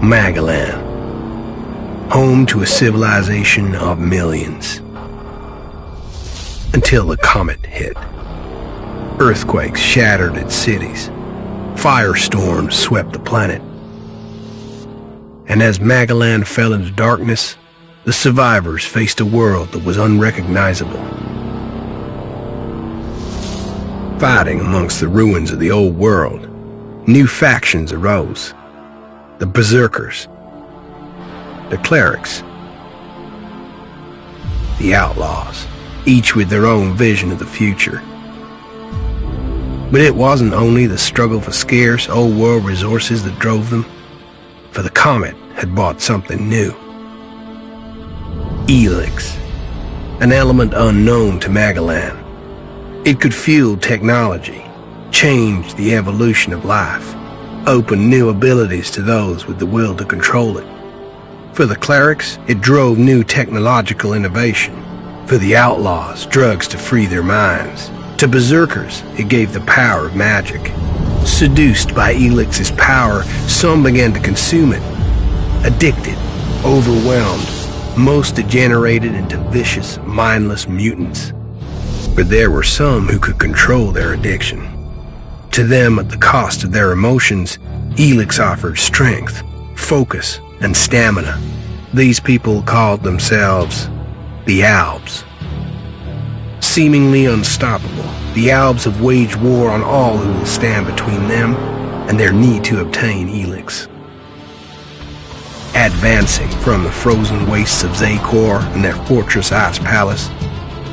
Magellan, home to a civilization of millions. Until the comet hit. Earthquakes shattered its cities. Firestorms swept the planet. And as Magellan fell into darkness, the survivors faced a world that was unrecognizable. Fighting amongst the ruins of the old world, new factions arose. The Berserkers, the Clerics, the Outlaws, each with their own vision of the future. But it wasn't only the struggle for scarce old world resources that drove them, for the comet had brought something new. Elex, an element unknown to Magellan. It could fuel technology, change the evolution of life, open new abilities to those with the will to control it. For the Clerics, it drove new technological innovation. For the Outlaws, drugs to free their minds. To Berserkers, it gave the power of magic. Seduced by Elix's power, some began to consume it. Addicted, overwhelmed, most degenerated into vicious, mindless mutants. But there were some who could control their addiction. To them, at the cost of their emotions, Elex offered strength, focus, and stamina. These people called themselves the Albs. Seemingly unstoppable, the Albs have waged war on all who will stand between them and their need to obtain Elex. Advancing from the frozen wastes of Zakor and their fortress Ice Palace,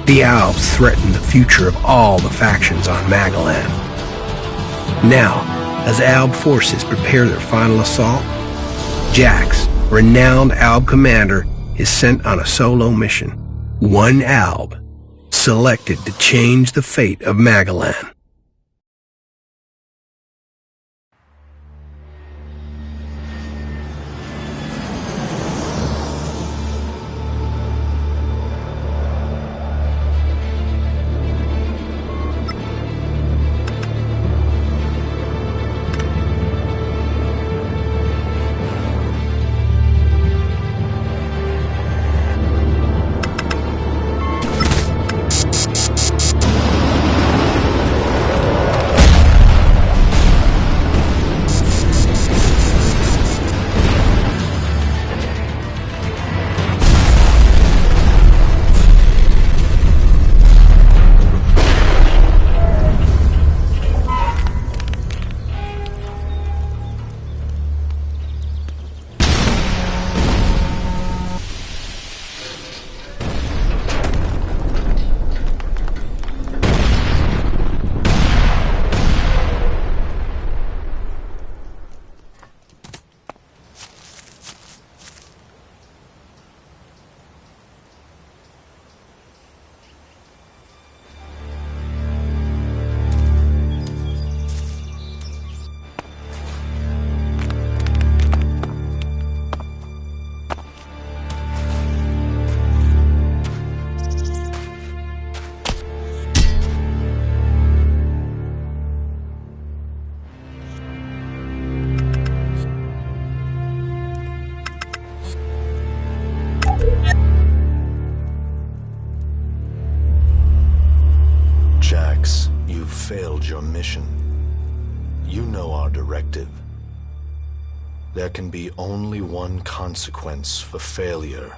the Albs threaten the future of all the factions on Magellan. Now, as Alb forces prepare their final assault, Jax, renowned Alb commander, is sent on a solo mission. One Alb, selected to change the fate of Magellan. Jax, you've failed your mission. You know our directive. There can be only one consequence for failure.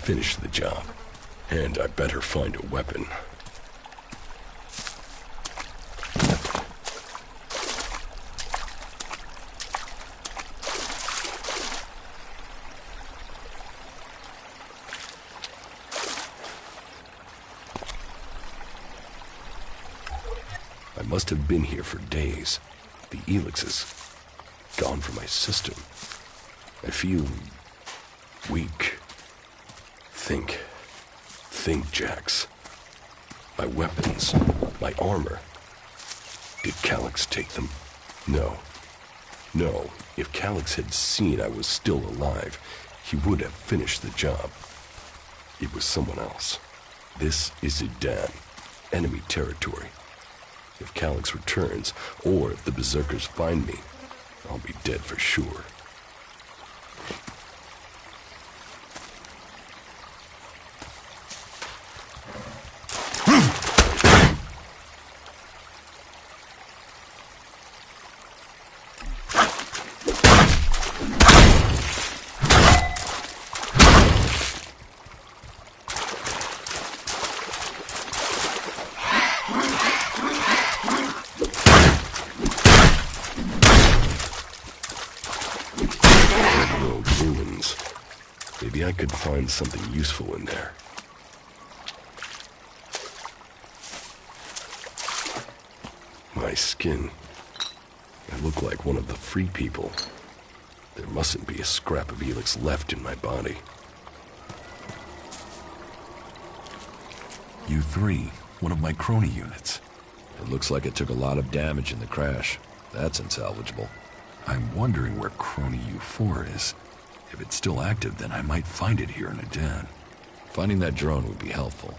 finish the job. And I better find a weapon. I must have been here for days. The Elex is gone from my system. I feel weak. Think, Jax. My weapons, my armor. Did Calyx take them? No. If Calyx had seen I was still alive, he would have finished the job. It was someone else. This is Idan, enemy territory. If Calyx returns, or if the Berserkers find me, I'll be dead for sure. Ruins. Maybe I could find something useful in there. My skin. I look like one of the free people. There mustn't be a scrap of Elex left in my body. U3, one of my crony units. It looks like it took a lot of damage in the crash. That's unsalvageable. I'm wondering where crony U4 is. If it's still active, then I might find it here in a den. Finding that drone would be helpful.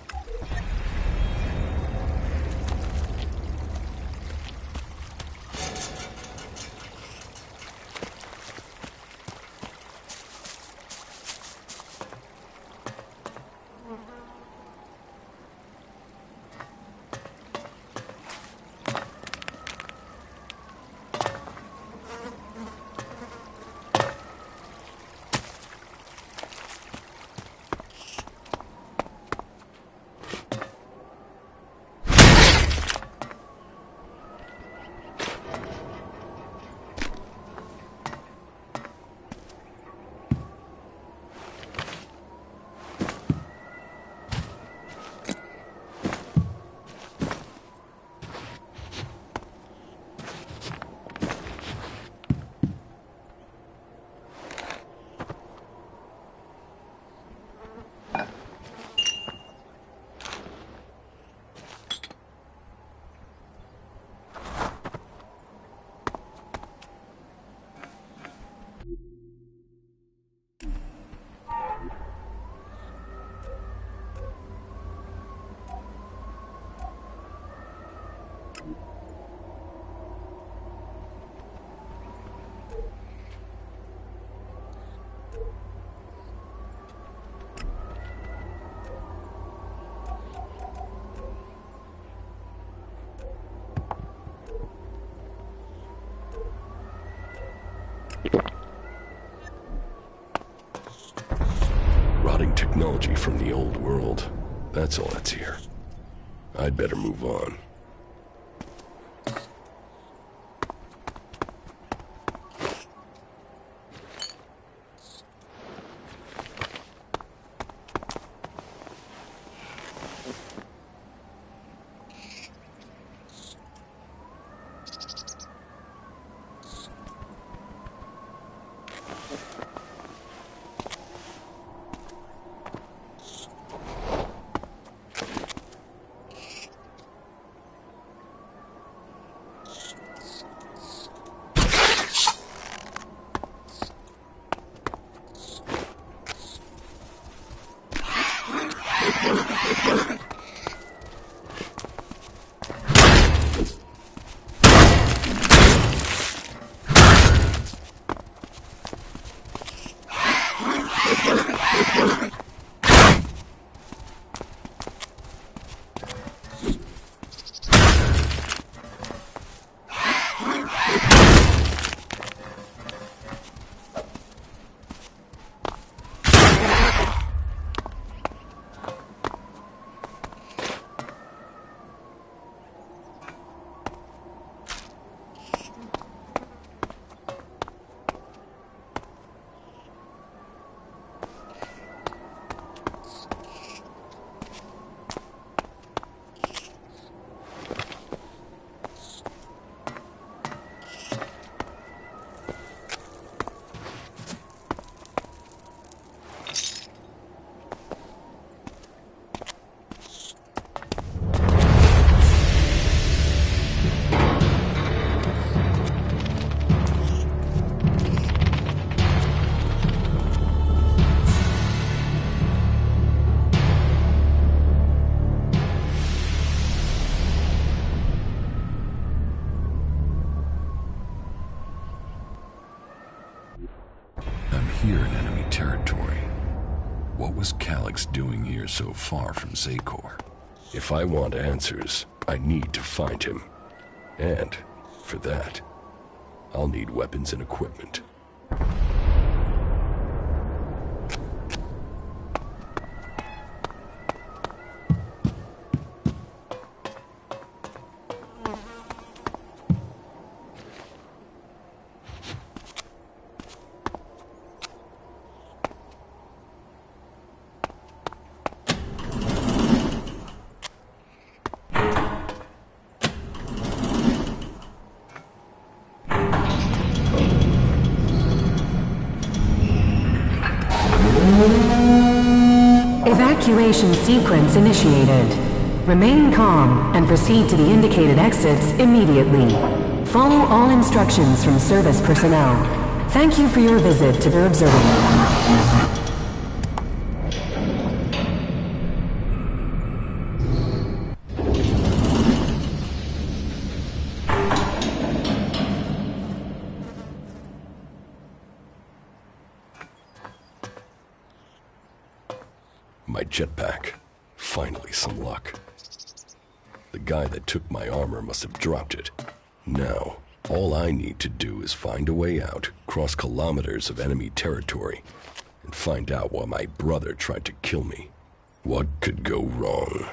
Rotting technology from the old world. That's all that's here. I'd better move on. Elex doing here so far from Zakor? If I want answers, I need to find him. And, for that, I'll need weapons and equipment. Evacuation sequence initiated. Remain calm and proceed to the indicated exits immediately. Follow all instructions from service personnel. Thank you for your visit to the observatory. My jetpack. Finally, some luck. The guy that took my armor must have dropped it. Now, all I need to do is find a way out, cross kilometers of enemy territory, and find out why my brother tried to kill me. What could go wrong?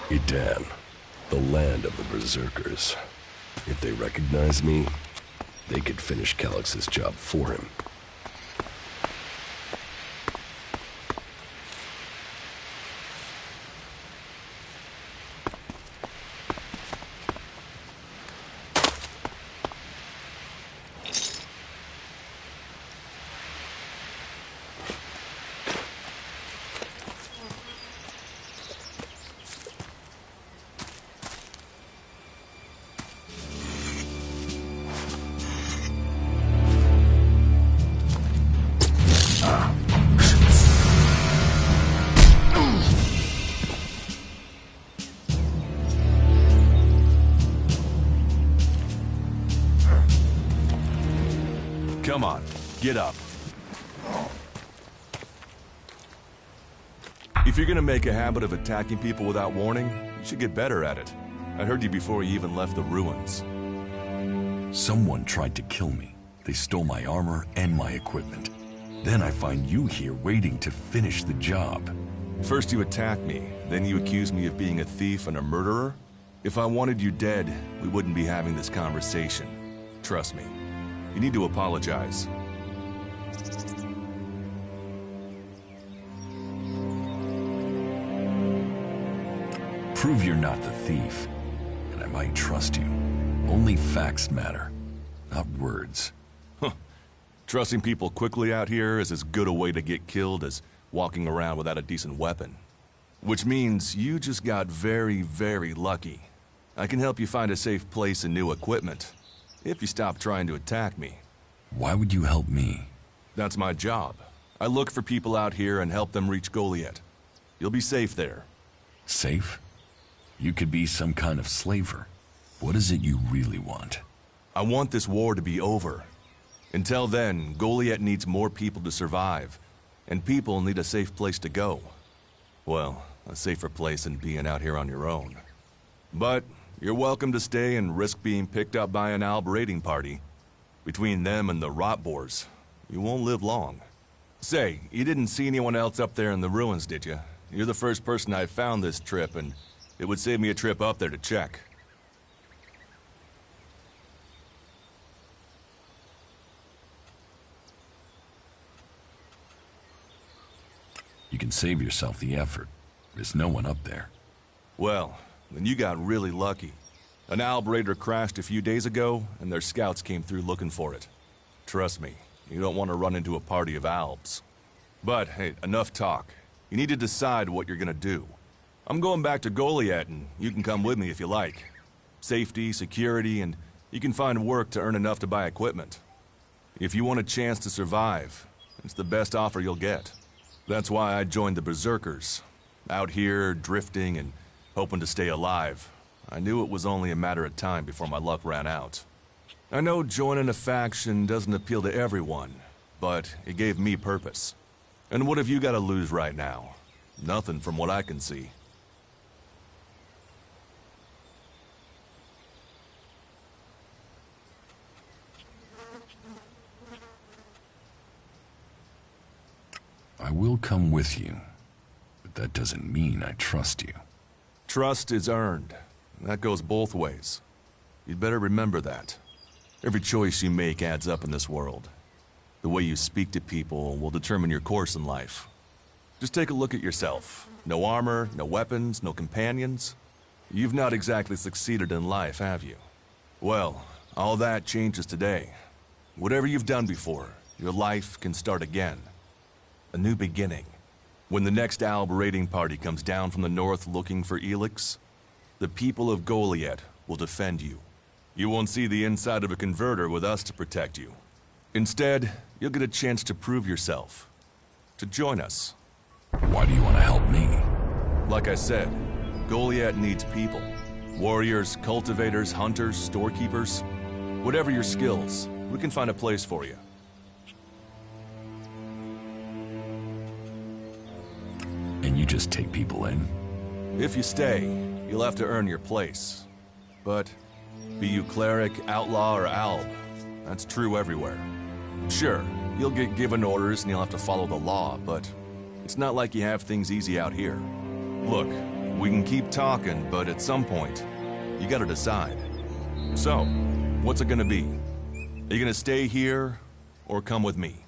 Edan, the land of the Berserkers. If they recognize me, they could finish Calix's job for him. Come on, get up. If you're gonna make a habit of attacking people without warning, you should get better at it. I heard you before you even left the ruins. Someone tried to kill me. They stole my armor and my equipment. Then I find you here waiting to finish the job. First you attack me, then you accuse me of being a thief and a murderer? If I wanted you dead, we wouldn't be having this conversation. Trust me. You need to apologize. Prove you're not the thief, and I might trust you. Only facts matter, not words. Trusting people quickly out here is as good a way to get killed as walking around without a decent weapon. Which means you just got very, very lucky. I can help you find a safe place and new equipment, if you stop trying to attack me. Why would you help me? That's my job. I look for people out here and help them reach Goliath. You'll be safe there. Safe? You could be some kind of slaver. What is it you really want? I want this war to be over. Until then, Goliath needs more people to survive, and people need a safe place to go. Well, a safer place than being out here on your own. But you're welcome to stay and risk being picked up by an Alb raiding party. Between them and the rot boars, you won't live long. Say, you didn't see anyone else up there in the ruins, did you? You're the first person I found this trip, and it would save me a trip up there to check. You can save yourself the effort. There's no one up there. Well, then you got really lucky. An Alb raider crashed a few days ago, and their scouts came through looking for it. Trust me, you don't want to run into a party of Albs. But, hey, enough talk. You need to decide what you're gonna do. I'm going back to Goliath, and you can come with me if you like. Safety, security, and you can find work to earn enough to buy equipment. If you want a chance to survive, it's the best offer you'll get. That's why I joined the Berserkers. Out here, drifting and hoping to stay alive. I knew it was only a matter of time before my luck ran out. I know joining a faction doesn't appeal to everyone, but it gave me purpose. And what have you got to lose right now? Nothing from what I can see. I will come with you, but that doesn't mean I trust you. Trust is earned. That goes both ways. You'd better remember that. Every choice you make adds up in this world. The way you speak to people will determine your course in life. Just take a look at yourself. No armor, no weapons, no companions. You've not exactly succeeded in life, have you? Well, all that changes today. Whatever you've done before, your life can start again. A new beginning. When the next Alb raiding party comes down from the north looking for Elex, the people of Goliath will defend you. You won't see the inside of a converter with us to protect you. Instead, you'll get a chance to prove yourself. To join us. Why do you want to help me? Like I said, Goliath needs people. Warriors, cultivators, hunters, storekeepers. Whatever your skills, we can find a place for you. And you just take people in? If you stay, you'll have to earn your place. But be you cleric, outlaw, or alb, that's true everywhere. Sure, you'll get given orders and you'll have to follow the law, but it's not like you have things easy out here. Look, we can keep talking, but at some point, you gotta decide. So, what's it gonna be? Are you gonna stay here, or come with me?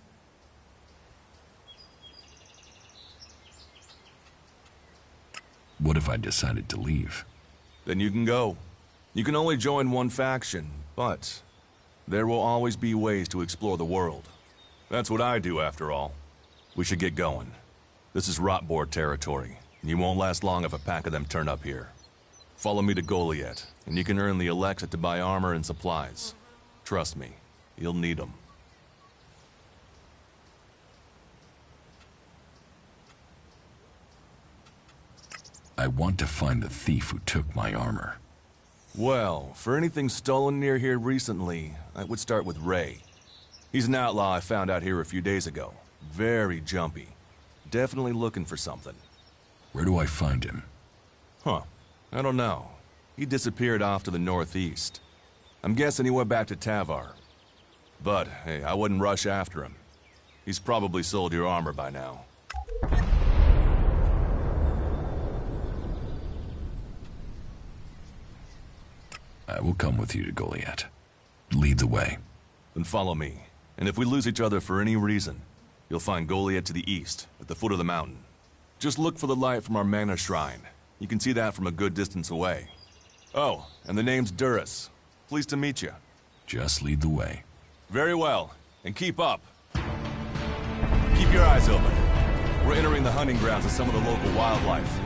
What if I decided to leave? Then you can go. You can only join one faction, but there will always be ways to explore the world. That's what I do, after all. We should get going. This is Rotboard territory, and you won't last long if a pack of them turn up here. Follow me to Goliath, and you can earn the Elex to buy armor and supplies. Trust me, you'll need them. I want to find the thief who took my armor. Well, for anything stolen near here recently, I would start with Ray. He's an outlaw I found out here a few days ago. Very jumpy. Definitely looking for something. Where do I find him? Huh. I don't know. He disappeared off to the northeast. I'm guessing he went back to Tavar. But, hey, I wouldn't rush after him. He's probably sold your armor by now. I will come with you to Goliath. Lead the way. Then follow me. And if we lose each other for any reason, you'll find Goliath to the east, at the foot of the mountain. Just look for the light from our mana shrine. You can see that from a good distance away. Oh, and the name's Duras. Pleased to meet you. Just lead the way. Very well. And keep up. Keep your eyes open. We're entering the hunting grounds of some of the local wildlife.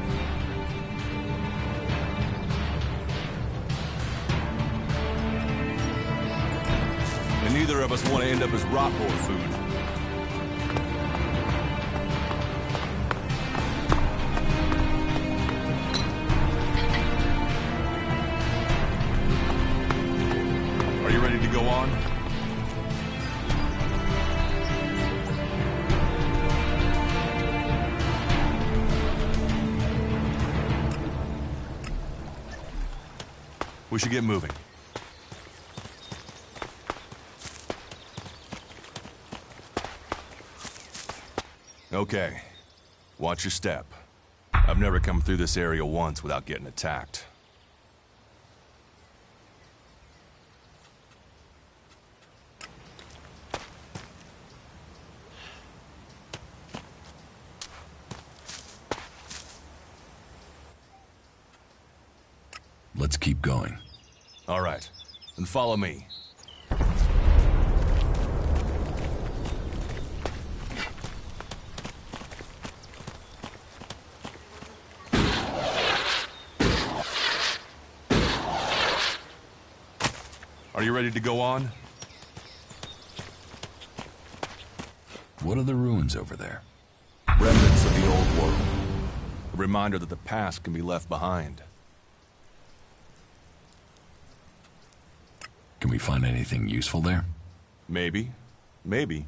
And neither of us want to end up as rot boar food. Are you ready to go on? We should get moving. Okay. Watch your step. I've never come through this area once without getting attacked. Let's keep going. All right. Then follow me. Are you ready to go on? What are the ruins over there? Remnants of the old world. A reminder that the past can be left behind. Can we find anything useful there? Maybe. Maybe.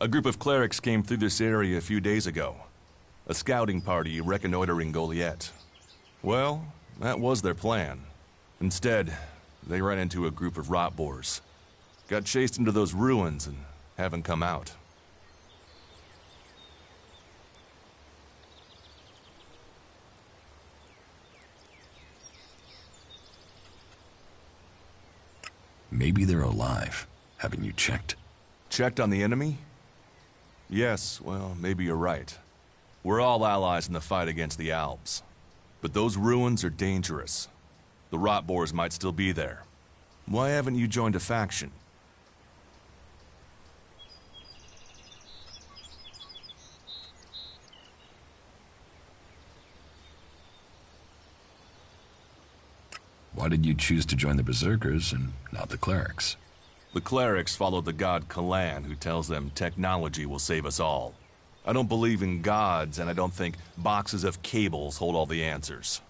A group of clerics came through this area a few days ago. A scouting party reconnoitering Goliath. Well, that was their plan. Instead, they ran into a group of rot boars. Got chased into those ruins and haven't come out. Maybe they're alive. Haven't you checked? Checked on the enemy? Yes, well, maybe you're right. We're all allies in the fight against the Alps. But those ruins are dangerous. The rot boars might still be there. Why haven't you joined a faction? Why did you choose to join the Berserkers and not the clerics? The clerics follow the god Kalan, who tells them technology will save us all. I don't believe in gods, and I don't think boxes of cables hold all the answers.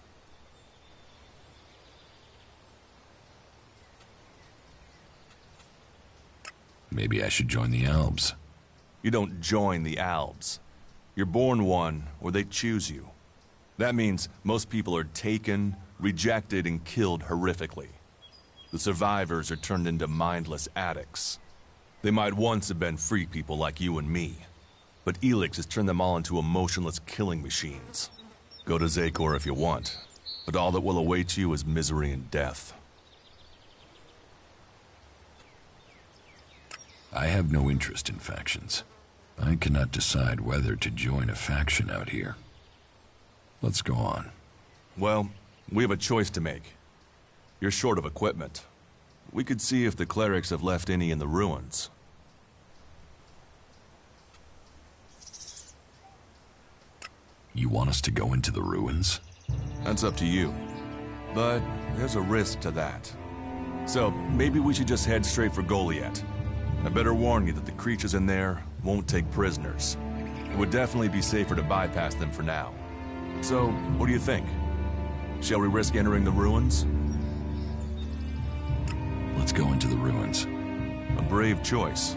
Maybe I should join the Albs. You don't join the Albs. You're born one, or they choose you. That means most people are taken, rejected, and killed horrifically. The survivors are turned into mindless addicts. They might once have been free people like you and me, but Elex has turned them all into emotionless killing machines. Go to Zakor if you want, but all that will await you is misery and death. I have no interest in factions. I cannot decide whether to join a faction out here. Let's go on. Well, we have a choice to make. You're short of equipment. We could see if the clerics have left any in the ruins. You want us to go into the ruins? That's up to you. But there's a risk to that. So maybe we should just head straight for Goliath. I better warn you that the creatures in there won't take prisoners. It would definitely be safer to bypass them for now. So, what do you think? Shall we risk entering the ruins? Let's go into the ruins. A brave choice.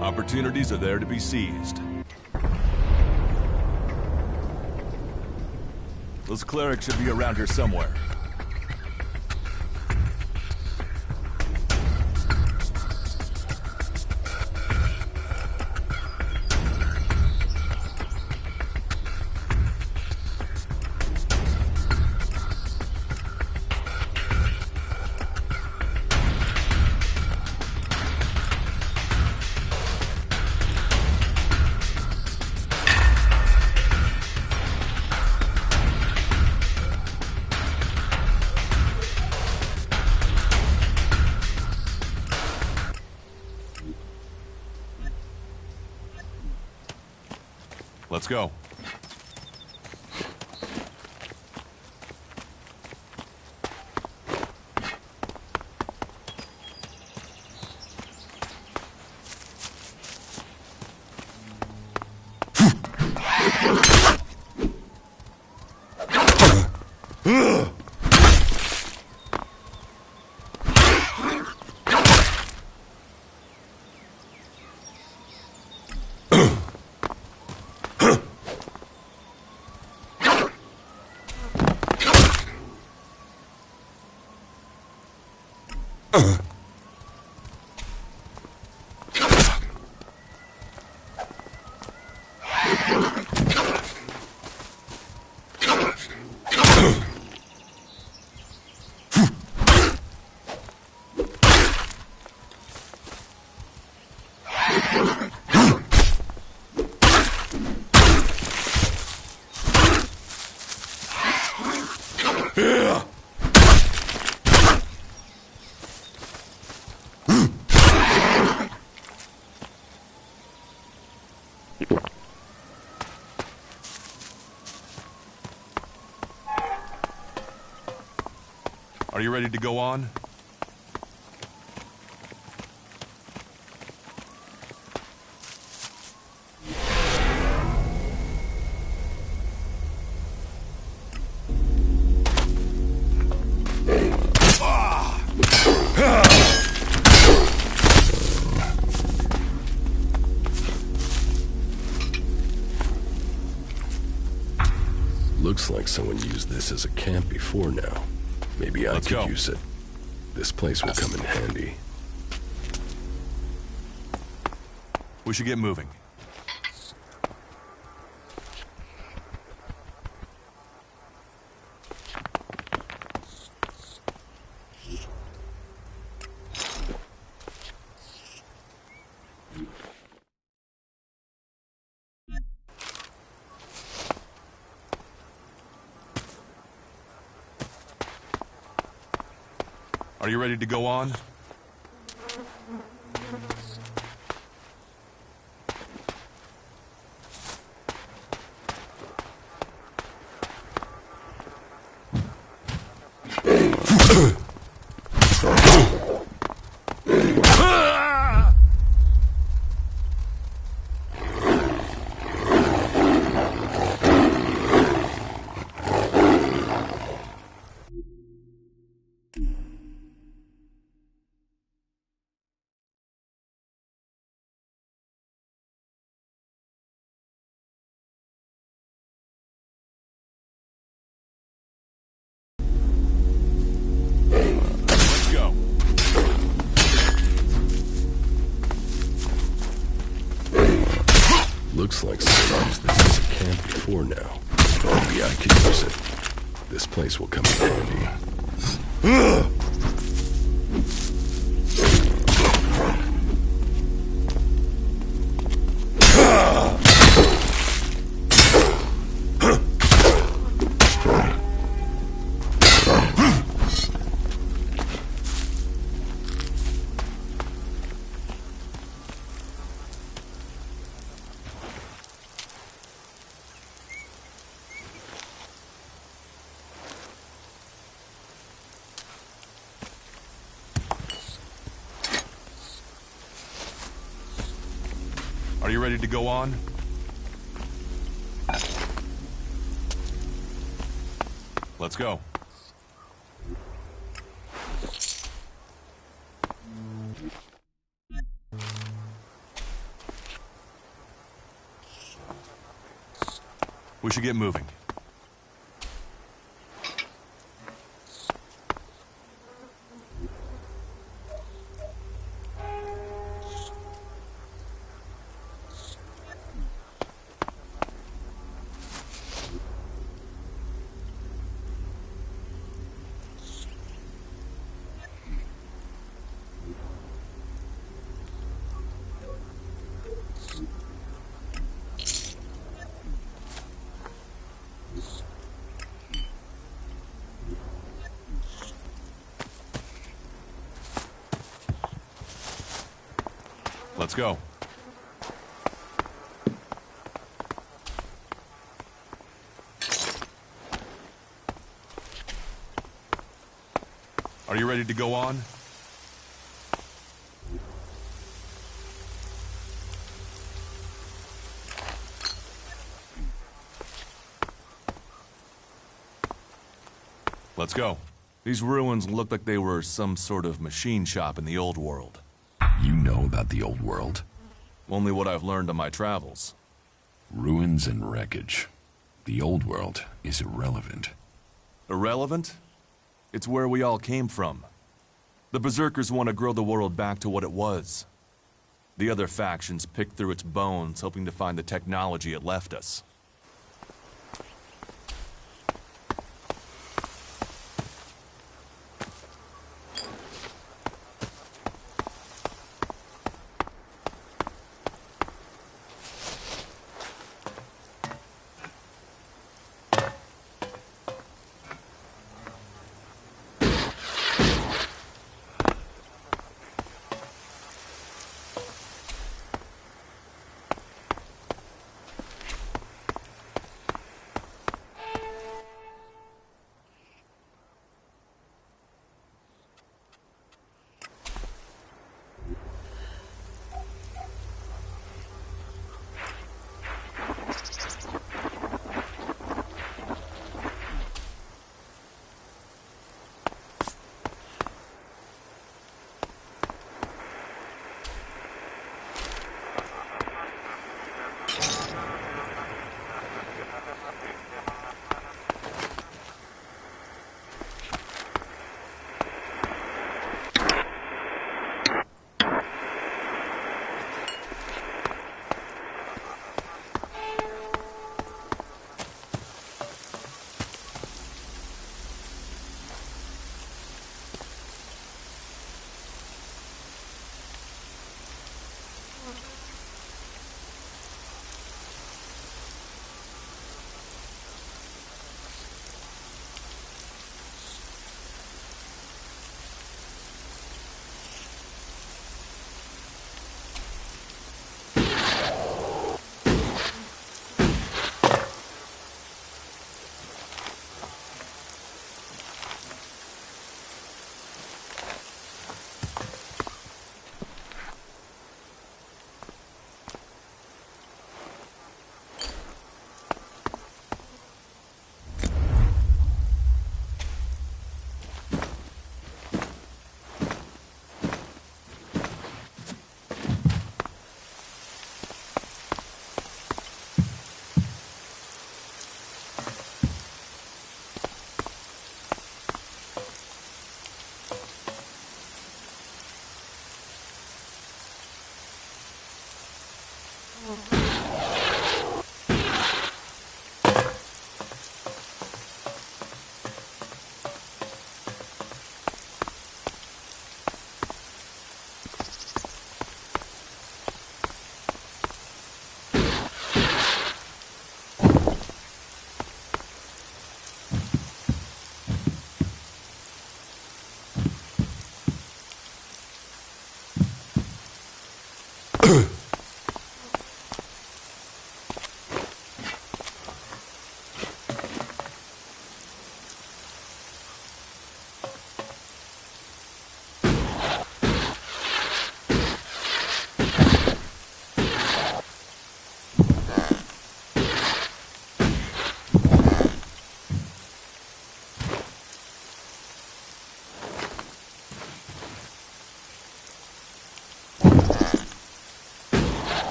Opportunities are there to be seized. Those clerics should be around here somewhere. Let's go. Are you ready to go on? Looks like someone used this as a camp before now. Maybe I Let's could go. use it. This place will come in handy. We should get moving. Are you ready to go on? Let's go. Looks like someone used this as a camp before now. Maybe I could use it. This place will come in handy. Are you ready to go on? Let's go. We should get moving. Let's go. Are you ready to go on? Let's go. These ruins look like they were some sort of machine shop in the old world. You know about the old world? Only what I've learned on my travels. Ruins and wreckage. The old world is irrelevant. Irrelevant? It's where we all came from. The Berserkers want to grow the world back to what it was. The other factions pick through its bones, hoping to find the technology it left us.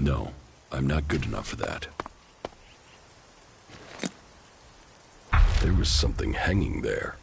No, I'm not good enough for that. There was something hanging there.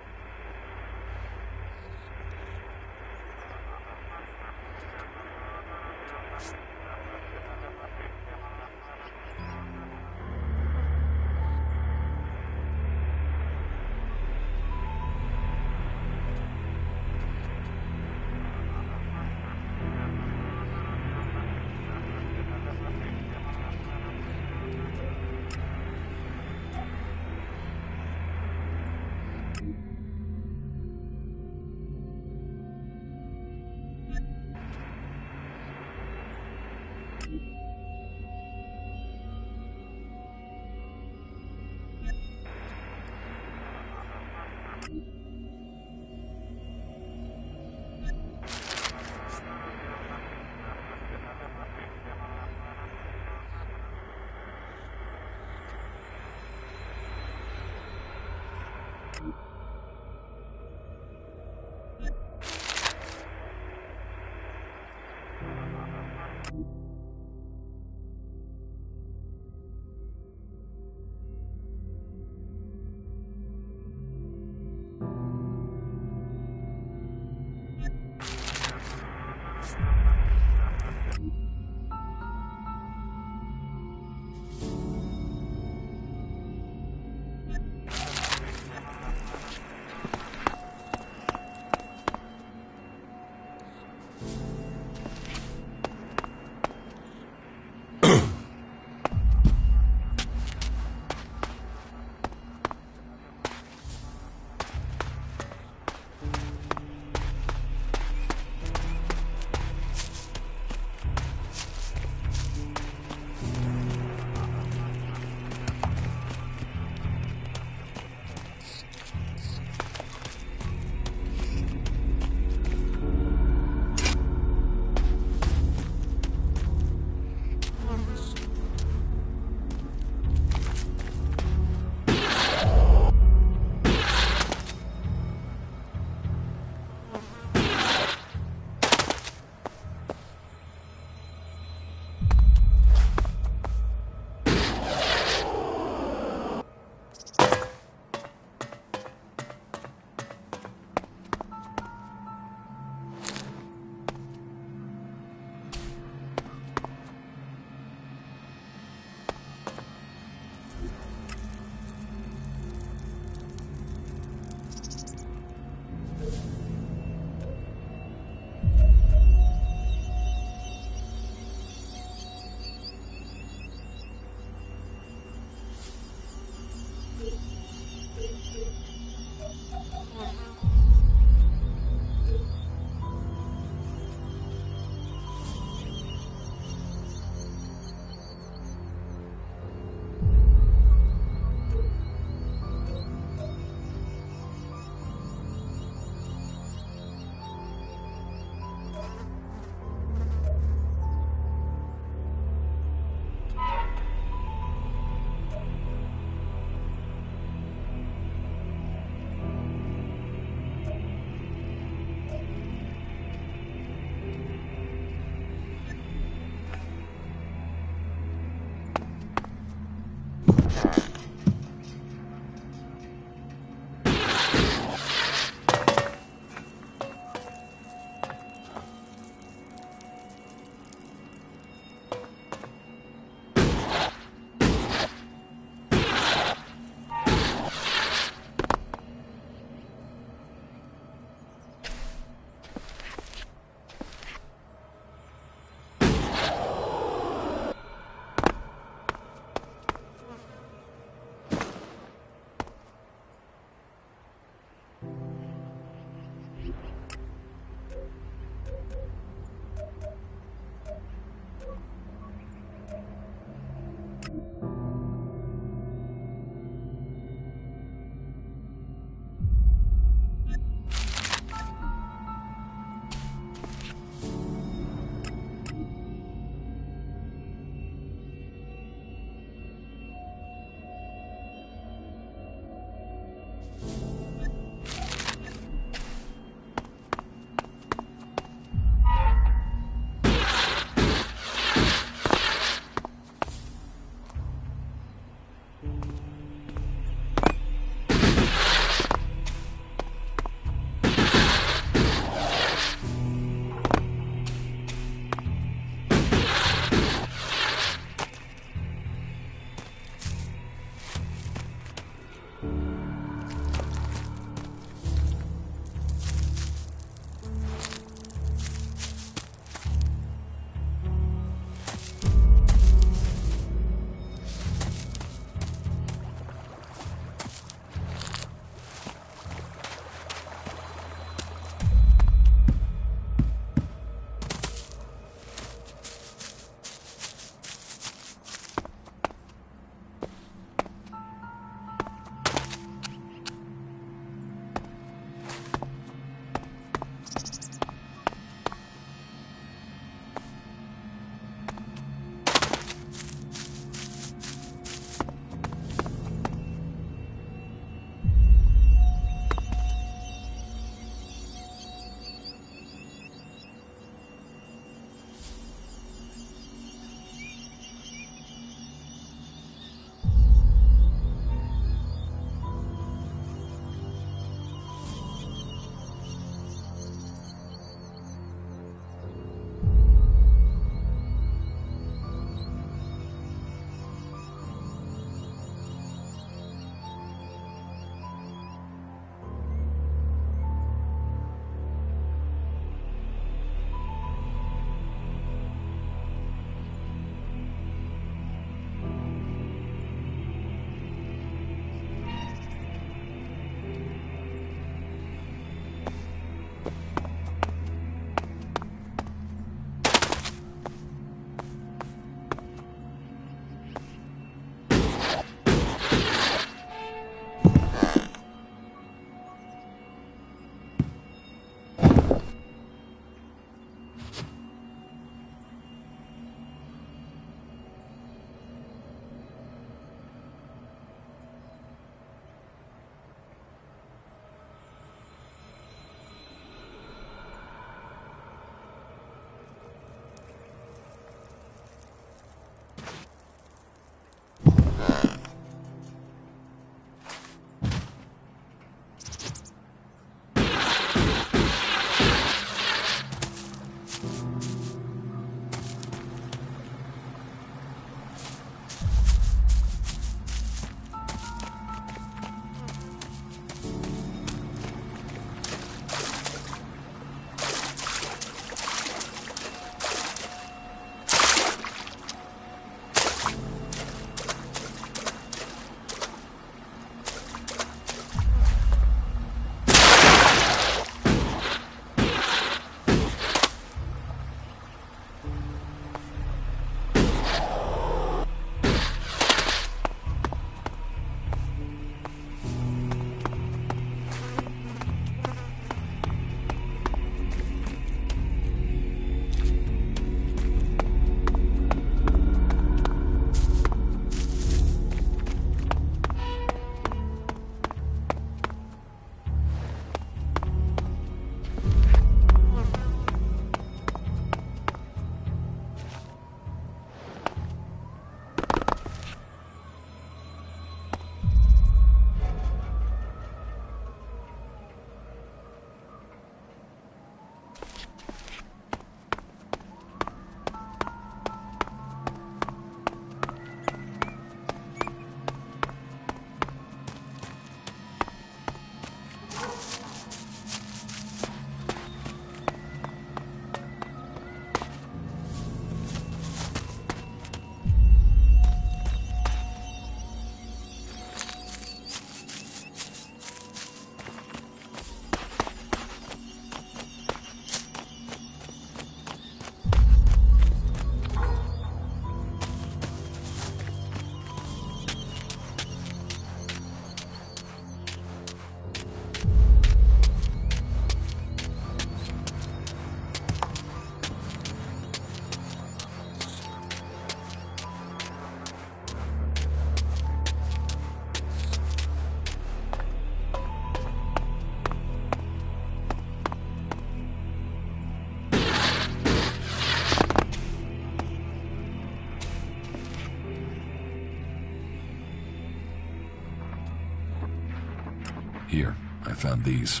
Here, I found these.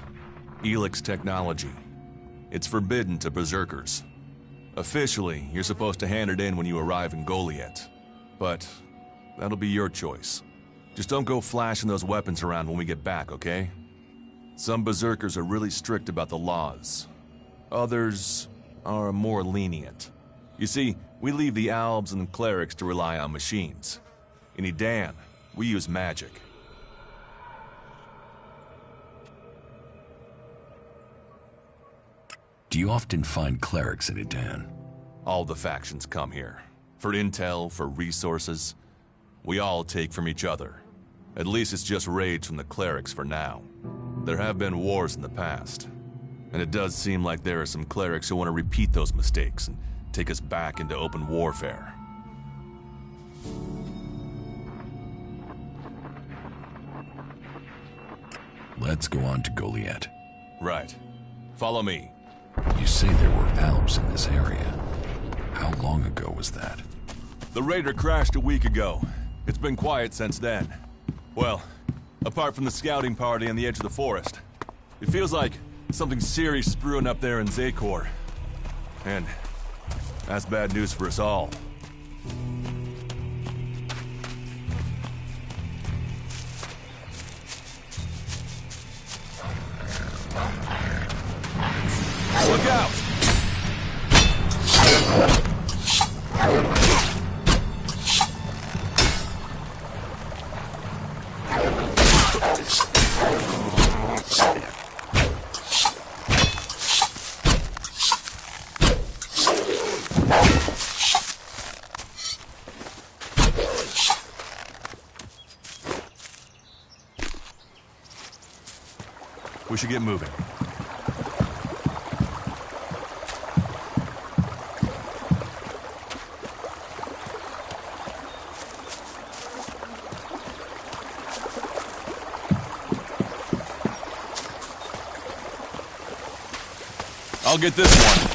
Elex technology. It's forbidden to berserkers. Officially, you're supposed to hand it in when you arrive in Goliath. But that'll be your choice. Just don't go flashing those weapons around when we get back, okay? Some berserkers are really strict about the laws. Others are more lenient. You see, we leave the Albs and clerics to rely on machines. In Edan, we use magic. Do you often find clerics in Edan? All the factions come here. For intel, for resources. We all take from each other. At least it's just raids from the clerics for now. There have been wars in the past. And it does seem like there are some clerics who want to repeat those mistakes and take us back into open warfare. Let's go on to Goliath. Right. Follow me. You say there were Alps in this area. How long ago was that? The raider crashed a week ago. It's been quiet since then. Well, apart from the scouting party on the edge of the forest. It feels like something serious is brewing up there in Zakor. And that's bad news for us all. Look out! We should get moving. I'll get this one.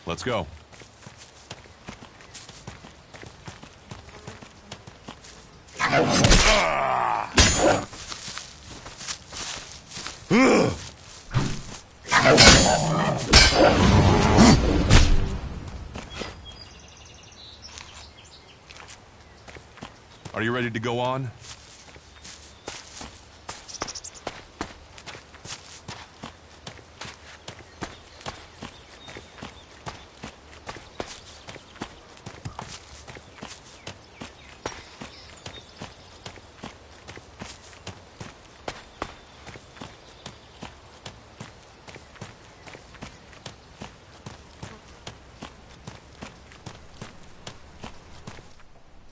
Let's go. Are you ready to go on?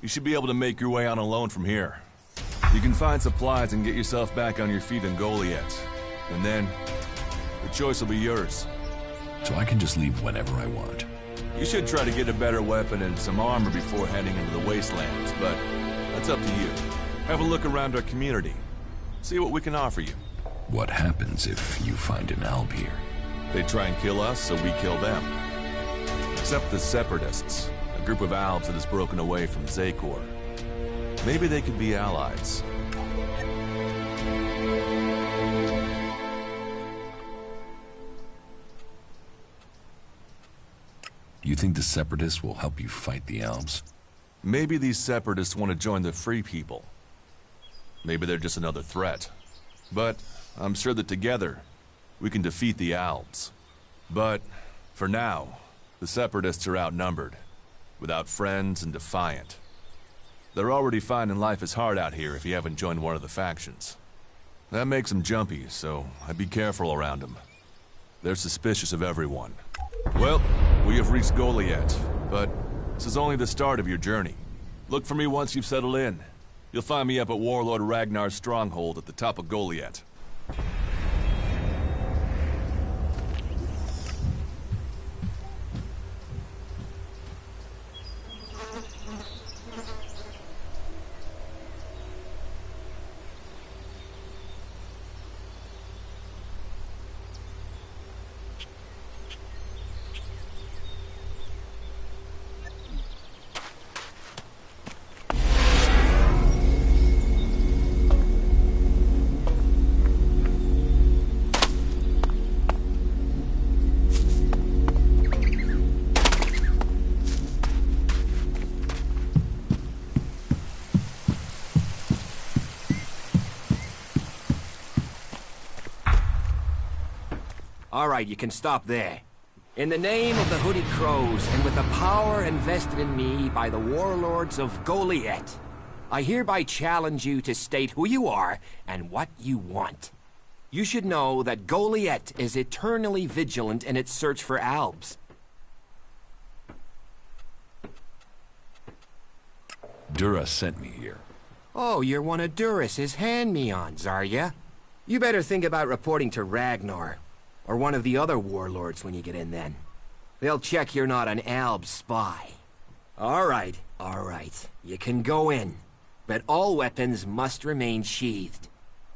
You should be able to make your way on alone from here. You can find supplies and get yourself back on your feet in Goliath. And then, the choice will be yours. So I can just leave whenever I want. You should try to get a better weapon and some armor before heading into the wastelands, but that's up to you. Have a look around our community. See what we can offer you. What happens if you find an Alb here? They try and kill us, so we kill them. Except the Separatists. A group of Albs that has broken away from Zakor. Maybe they could be allies. You think the Separatists will help you fight the Albs? Maybe these Separatists want to join the Free People. Maybe they're just another threat. But I'm sure that together, we can defeat the Albs. But for now, the Separatists are outnumbered. Without friends and defiant. They're already finding life is hard out here if you haven't joined one of the factions. That makes them jumpy, so I'd be careful around them. They're suspicious of everyone. Well, we have reached Goliath, but This is only the start of your journey. Look for me once you've settled in. You'll find me up at Warlord Ragnar's stronghold at the top of Goliath. All right, you can stop there. In the name of the Hooded Crows, and with the power invested in me by the warlords of Goliath, I hereby challenge you to state who you are and what you want. You should know that Goliath is eternally vigilant in its search for Albs. Dura sent me here. Oh, you're one of Duras's hand-me-ons, are ya? You better think about reporting to Ragnar, or one of the other warlords when you get in then. They'll check you're not an Alb spy. All right. You can go in, but all weapons must remain sheathed.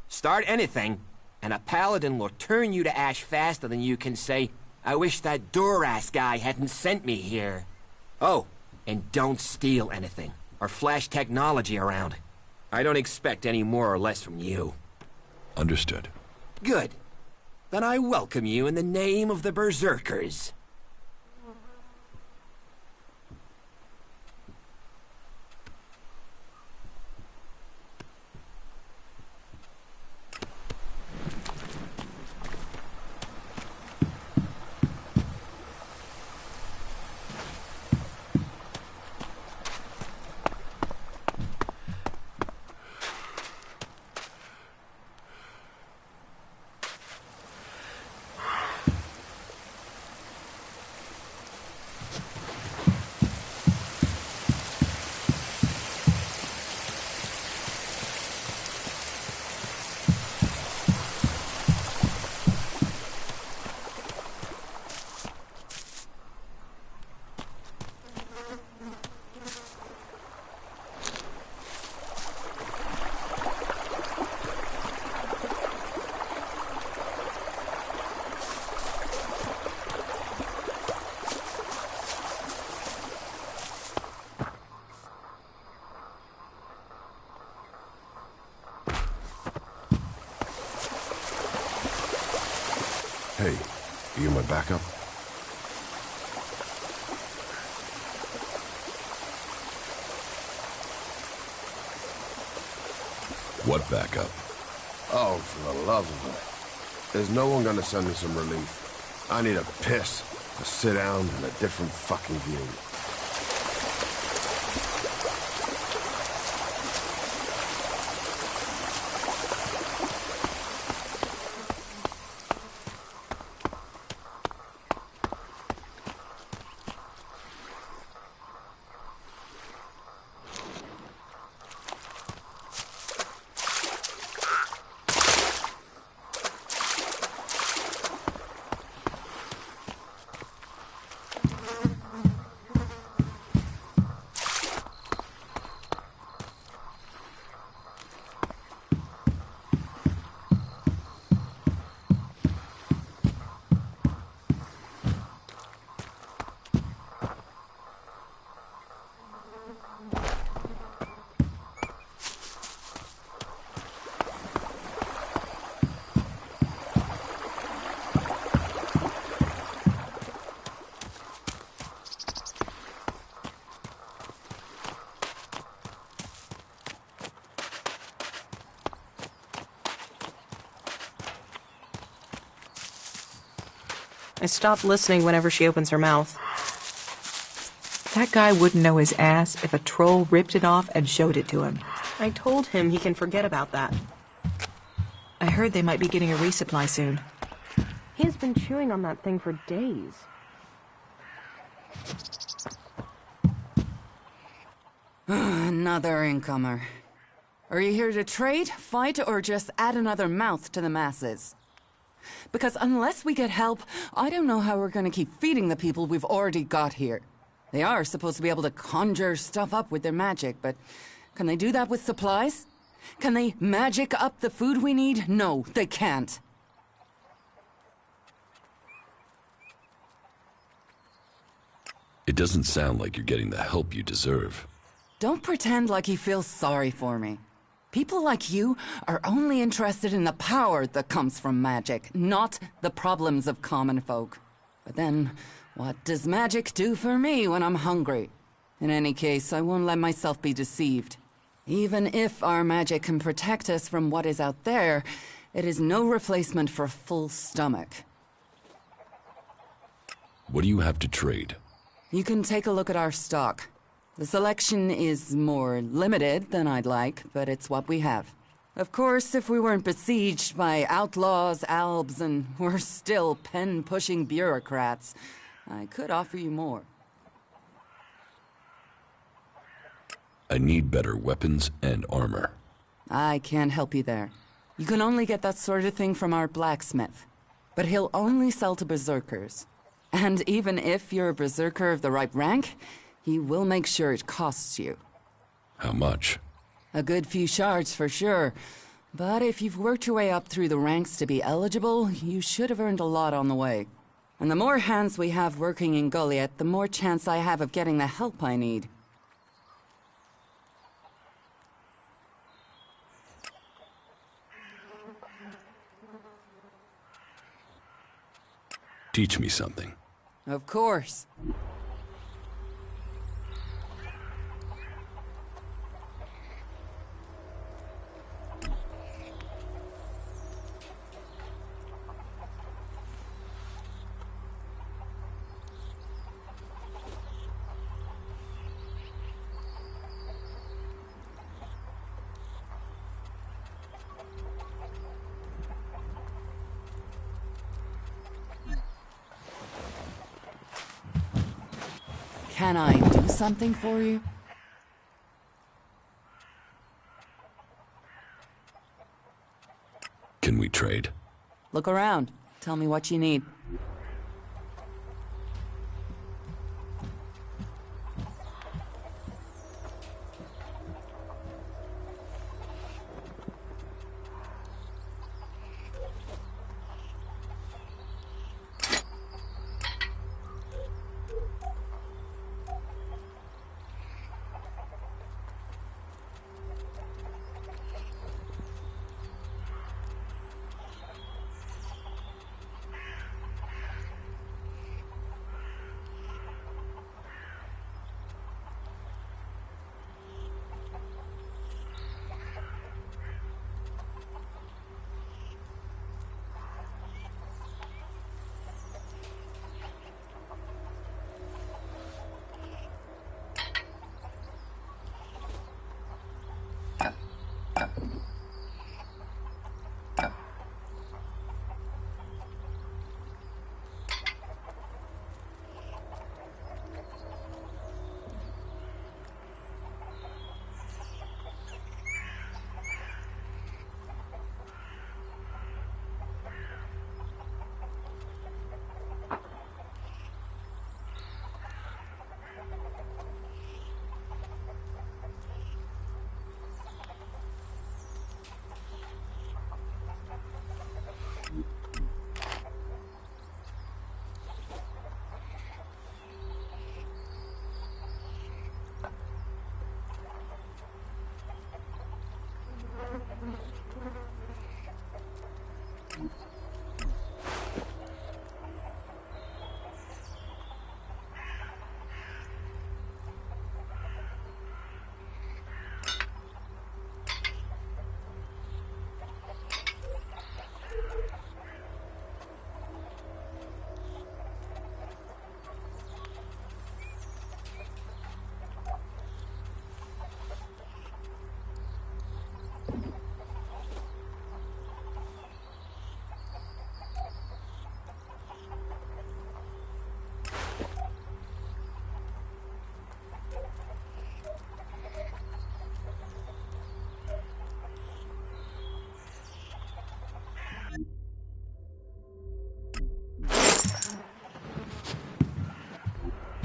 Start anything, and a paladin will turn you to ash faster than you can say, "I wish that Duras guy hadn't sent me here." Oh, and don't steal anything, or flash technology around. I don't expect any more or less from you. Understood. Good. Then I welcome you in the name of the Berserkers. Hey, you my backup? What backup? Oh, for the love of it. There's no one gonna send me some relief. I need a piss, a sit down, and a different fucking view. I stop listening whenever she opens her mouth. That guy wouldn't know his ass if a troll ripped it off and showed it to him. I told him he can forget about that. I heard they might be getting a resupply soon. He's been chewing on that thing for days. Another incomer. Are you here to trade, fight, or just add another mouth to the masses? Because unless we get help, I don't know how we're gonna keep feeding the people we've already got here. They are supposed to be able to conjure stuff up with their magic, but can they do that with supplies? Can they magic up the food we need? No, they can't. It doesn't sound like you're getting the help you deserve. Don't pretend like you feel sorry for me. People like you are only interested in the power that comes from magic, not the problems of common folk. But then, what does magic do for me when I'm hungry? In any case, I won't let myself be deceived. Even if our magic can protect us from what is out there, it is no replacement for a full stomach. What do you have to trade? You can take a look at our stock. The selection is more limited than I'd like, but it's what we have. Of course, if we weren't besieged by outlaws, albs, and we're still pen-pushing bureaucrats, I could offer you more. I need better weapons and armor. I can't help you there. You can only get that sort of thing from our blacksmith. But he'll only sell to berserkers. And even if you're a berserker of the right rank, he will make sure it costs you. How much? A good few shards for sure. But if you've worked your way up through the ranks to be eligible, you should have earned a lot on the way. And the more hands we have working in Goliath, the more chance I have of getting the help I need. Teach me something. Of course. Can I do something for you? Can we trade? Look around. Tell me what you need.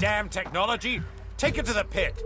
damn technology? Take it to the pit.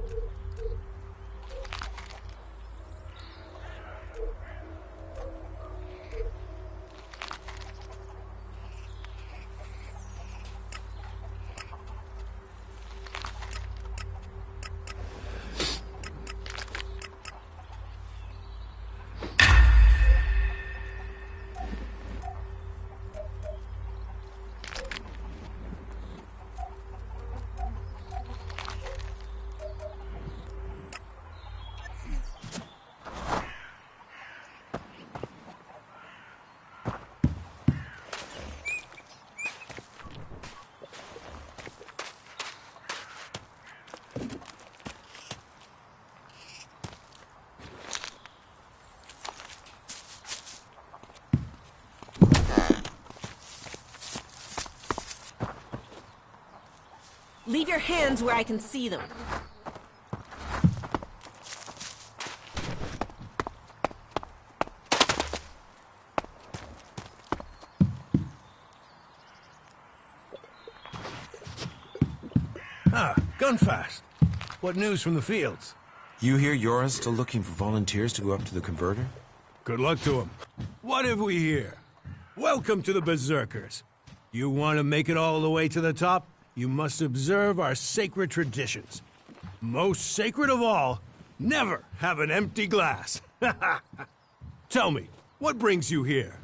Leave your hands where I can see them. Ah, Gunfast. What news from the fields? You hear Yora's still looking for volunteers to go up to the converter? Good luck to him. What have we here? Welcome to the Berserkers. You want to make it all the way to the top? You must observe our sacred traditions. Most sacred of all, never have an empty glass. Tell me, what brings you here?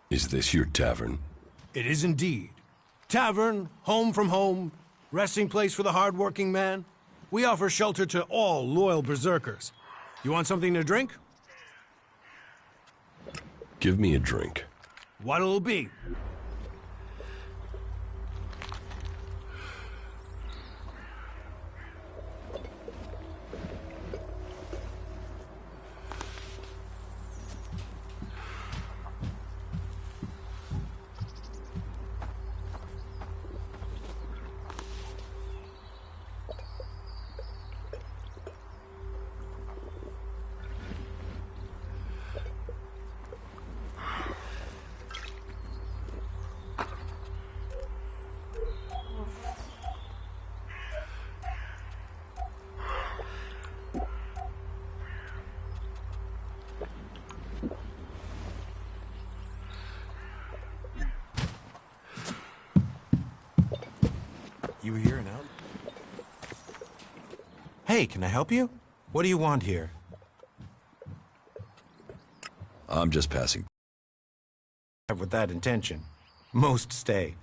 Is this your tavern? It is indeed. Tavern, home from home, resting place for the hard-working man. We offer shelter to all loyal Berserkers. You want something to drink? Give me a drink. What'll it be? You were here and out? Hey, can I help you? What do you want here? I'm just passing. With that intention. Most stay.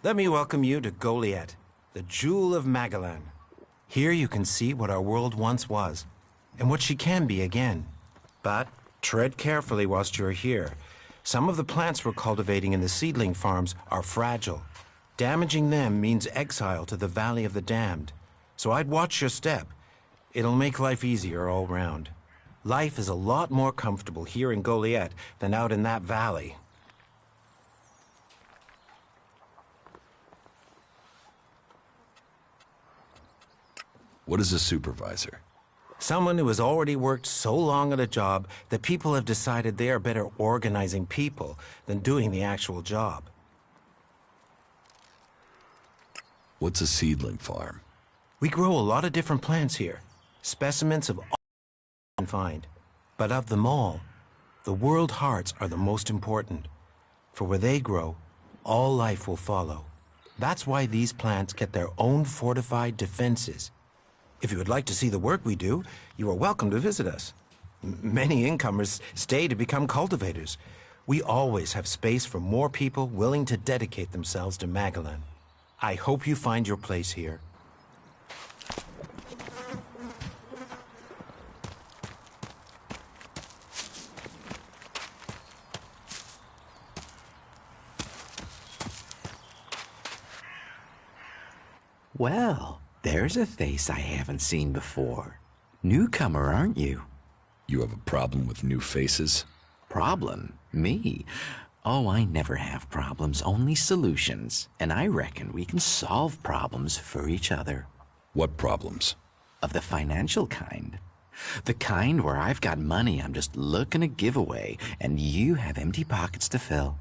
Let me welcome you to Goliath, the jewel of Magellan. Here you can see what our world once was, and what she can be again. But tread carefully whilst you're here. Some of the plants we're cultivating in the seedling farms are fragile. Damaging them means exile to the Valley of the Damned. So I'd watch your step. It'll make life easier all round. Life is a lot more comfortable here in Goliath than out in that valley. What is a supervisor? Someone who has already worked so long at a job that people have decided they are better organizing people than doing the actual job. What's a seedling farm? We grow a lot of different plants here. Specimens of all you can find. But of them all, the world hearts are the most important. For where they grow, all life will follow. That's why these plants get their own fortified defenses. If you would like to see the work we do, you are welcome to visit us. Many incomers stay to become cultivators. We always have space for more people willing to dedicate themselves to Magellan. I hope you find your place here. Well, there's a face I haven't seen before. Newcomer, aren't you? You have a problem with new faces? Problem? Me? Oh, I never have problems, only solutions. And I reckon we can solve problems for each other. What problems? Of the financial kind. The kind where I've got money I'm just looking to give away, and you have empty pockets to fill.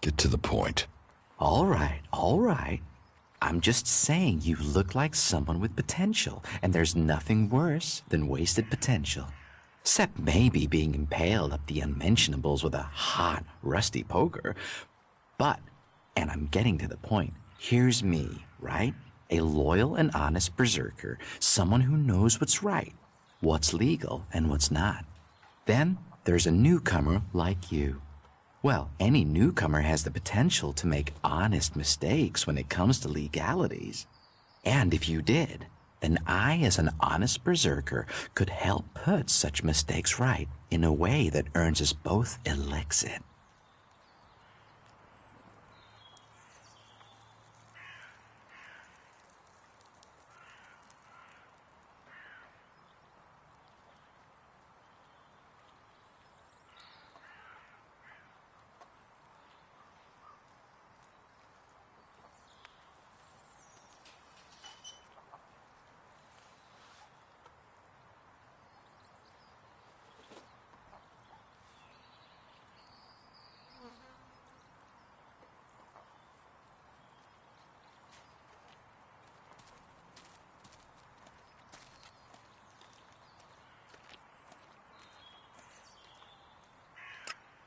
Get to the point. All right. I'm just saying you look like someone with potential, and there's nothing worse than wasted potential. Except maybe being impaled up the unmentionables with a hot, rusty poker. But, and I'm getting to the point, here's me, right? A loyal and honest berserker, someone who knows what's right, what's legal and what's not. Then there's a newcomer like you. Well, any newcomer has the potential to make honest mistakes when it comes to legalities. And if you did, then I, as an honest berserker, could help put such mistakes right in a way that earns us both Elexit.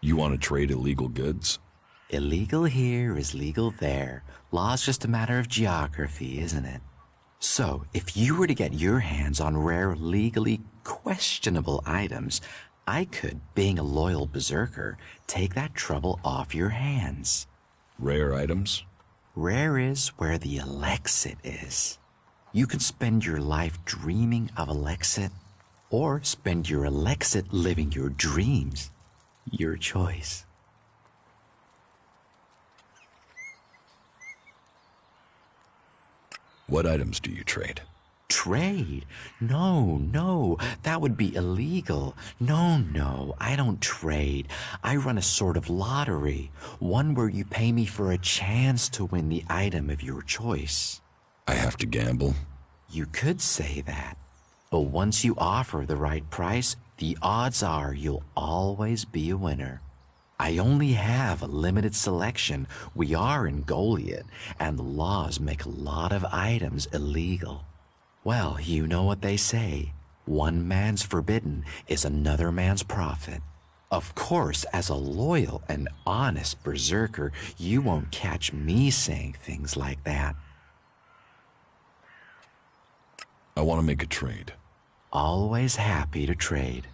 You want to trade illegal goods? Illegal here is legal there. Law's just a matter of geography, isn't it? So, if you were to get your hands on rare, legally questionable items, I could, being a loyal berserker, take that trouble off your hands. Rare items? Rare is where the Elexit is. You can spend your life dreaming of Elexit, or spend your Elexit living your dreams. Your choice. What items do you trade? Trade? No, that would be illegal. No, I don't trade. I run a sort of lottery, one where you pay me for a chance to win the item of your choice. I have to gamble? You could say that. But once you offer the right price, the odds are you'll always be a winner. I only have a limited selection. We are in Goliath, and the laws make a lot of items illegal. Well, you know what they say. One man's forbidden is another man's profit. Of course, as a loyal and honest berserker, you won't catch me saying things like that. I want to make a trade. Always happy to trade.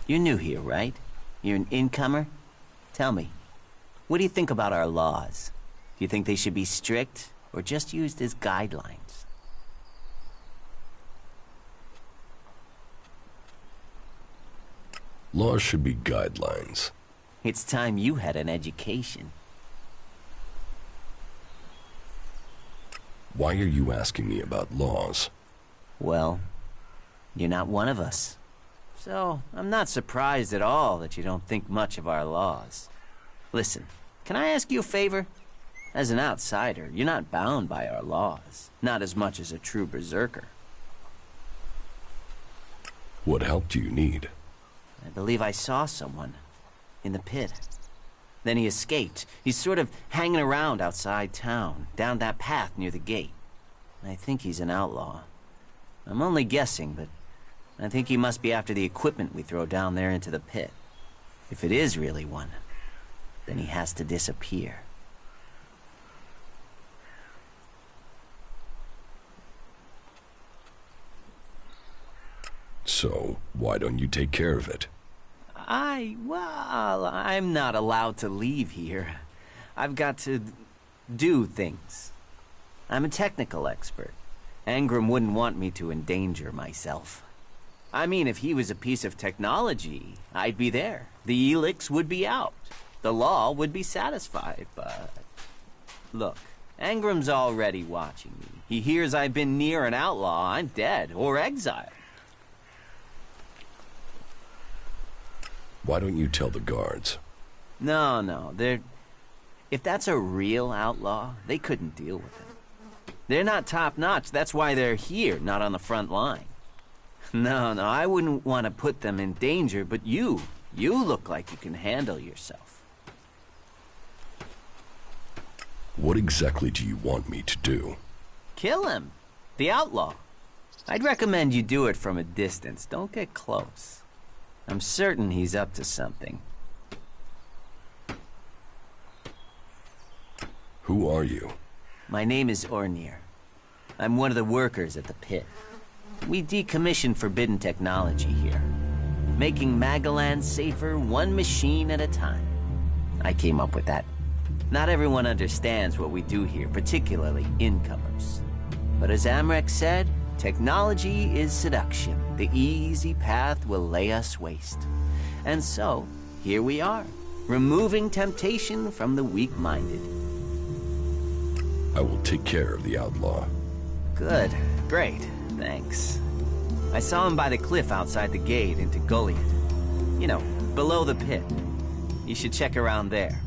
You're new here, right? You're an incomer? Tell me, what do you think about our laws? Do you think they should be strict, or just used as guidelines? Laws should be guidelines. It's time you had an education. Why are you asking me about laws? Well, you're not one of us. So, I'm not surprised at all that you don't think much of our laws. Listen, can I ask you a favor? As an outsider, you're not bound by our laws. Not as much as a true berserker. What help do you need? I believe I saw someone. In the pit. Then he escaped. He's sort of hanging around outside town, down that path near the gate. I think he's an outlaw. I'm only guessing, but I think he must be after the equipment we throw down there into the pit. If it is really one, then he has to disappear. So, why don't you take care of it? Well, I'm not allowed to leave here. I've got to do things. I'm a technical expert. Angram wouldn't want me to endanger myself. I mean, if he was a piece of technology, I'd be there. The Elex would be out. The law would be satisfied, but... Look, Angram's already watching me. He hears I've been near an outlaw, I'm dead, or exiled. Why don't you tell the guards? No, if that's a real outlaw, they couldn't deal with him. They're not top-notch, that's why they're here, not on the front line. No, I wouldn't want to put them in danger, but you look like you can handle yourself. What exactly do you want me to do? Kill him. The outlaw. I'd recommend you do it from a distance. Don't get close. I'm certain he's up to something. Who are you? My name is Ornir. I'm one of the workers at the pit. We decommission forbidden technology here, making Magalan safer one machine at a time. I came up with that. Not everyone understands what we do here, particularly incomers. But as Amrek said, technology is seduction. The easy path will lay us waste. And so, here we are, removing temptation from the weak-minded. I will take care of the outlaw. Good. Great. Thanks. I saw him by the cliff outside the gate into Gulliet. You know, below the pit. You should check around there.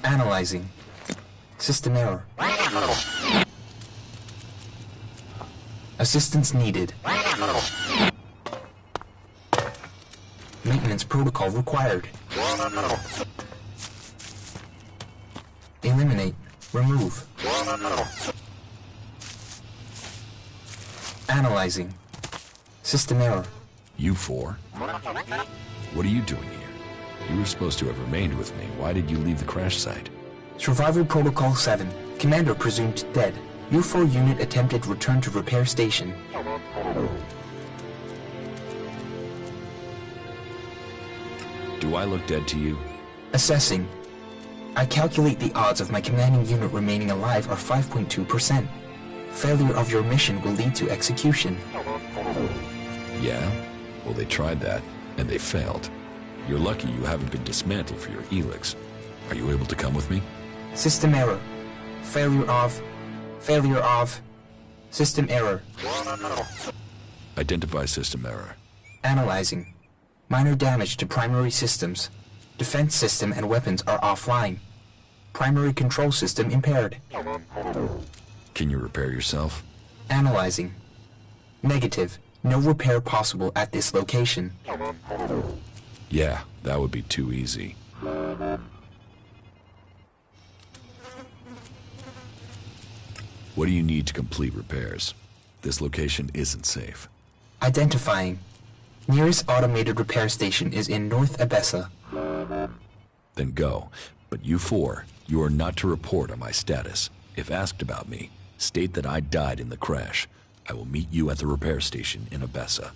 Analyzing. System error. Assistance needed. Maintenance protocol required. Eliminate. Remove. Analyzing. System error. You four? What are you doing here? You were supposed to have remained with me. Why did you leave the crash site? Survival Protocol 7. Commander presumed dead. UFO unit attempted return to repair station. Do I look dead to you? Assessing. I calculate the odds of my commanding unit remaining alive are 5.2%. Failure of your mission will lead to execution. Yeah? Well, they tried that, and they failed. You're lucky you haven't been dismantled for your Elex. Are you able to come with me? System error. Failure of... System error. Identify system error. Analyzing. Minor damage to primary systems. Defense system and weapons are offline. Primary control system impaired. Can you repair yourself? Analyzing. Negative. No repair possible at this location. Yeah, that would be too easy. What do you need to complete repairs? This location isn't safe. Identifying. Nearest automated repair station is in North Abessa. Then go. But you four, you are not to report on my status. If asked about me, state that I died in the crash. I will meet you at the repair station in Abessa.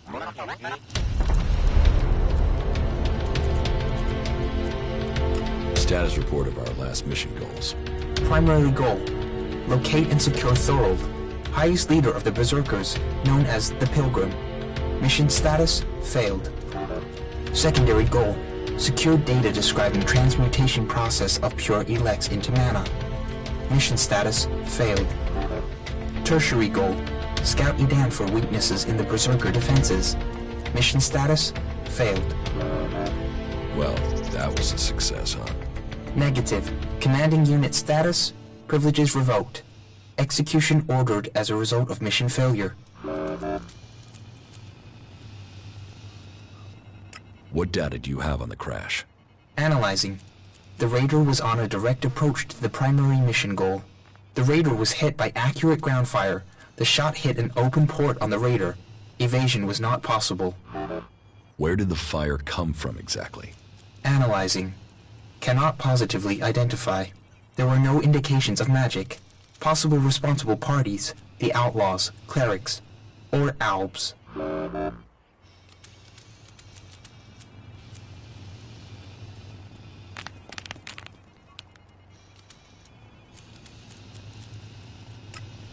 Status report of our last mission goals. Primary goal. Locate and secure Thorold, highest leader of the Berserkers, known as the Pilgrim. Mission status, failed. Secondary goal. Secure data describing transmutation process of pure Elex into mana. Mission status, failed. Tertiary goal. Scout Edan for weaknesses in the Berserker defenses. Mission status, failed. Well, that was a success, huh? Negative. Commanding unit status, privileges revoked. Execution ordered as a result of mission failure. What data do you have on the crash? Analyzing. The Raider was on a direct approach to the primary mission goal. The Raider was hit by accurate ground fire. The shot hit an open port on the Raider. Evasion was not possible. Where did the fire come from exactly? Analyzing. Cannot positively identify. There were no indications of magic. Possible responsible parties, the Outlaws, Clerics, or Albs.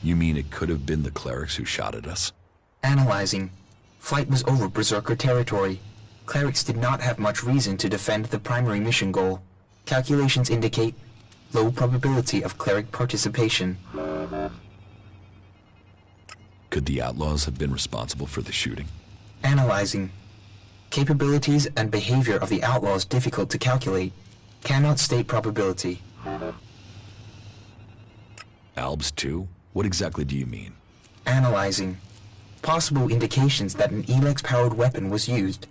You mean it could have been the clerics who shot at us? Analyzing. Flight was over Berserker territory. Clerics did not have much reason to defend the primary mission goal. Calculations indicate low probability of cleric participation. Could the Outlaws have been responsible for the shooting? Analyzing. Capabilities and behavior of the Outlaws difficult to calculate. Cannot state probability. Albs too? What exactly do you mean? Analyzing. Possible indications that an Elex-powered weapon was used.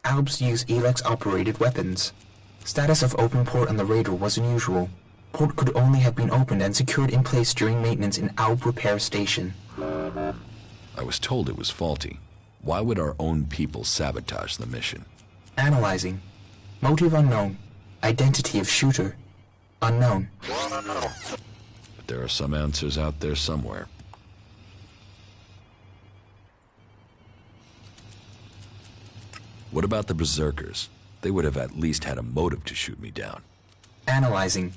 Albs use Elex-operated weapons. Status of open port on the Raider was unusual. Port could only have been opened and secured in place during maintenance in Alb repair station. I was told it was faulty. Why would our own people sabotage the mission? Analyzing. Motive unknown. Identity of shooter unknown. But there are some answers out there somewhere. What about the Berserkers? They would have at least had a motive to shoot me down. Analyzing.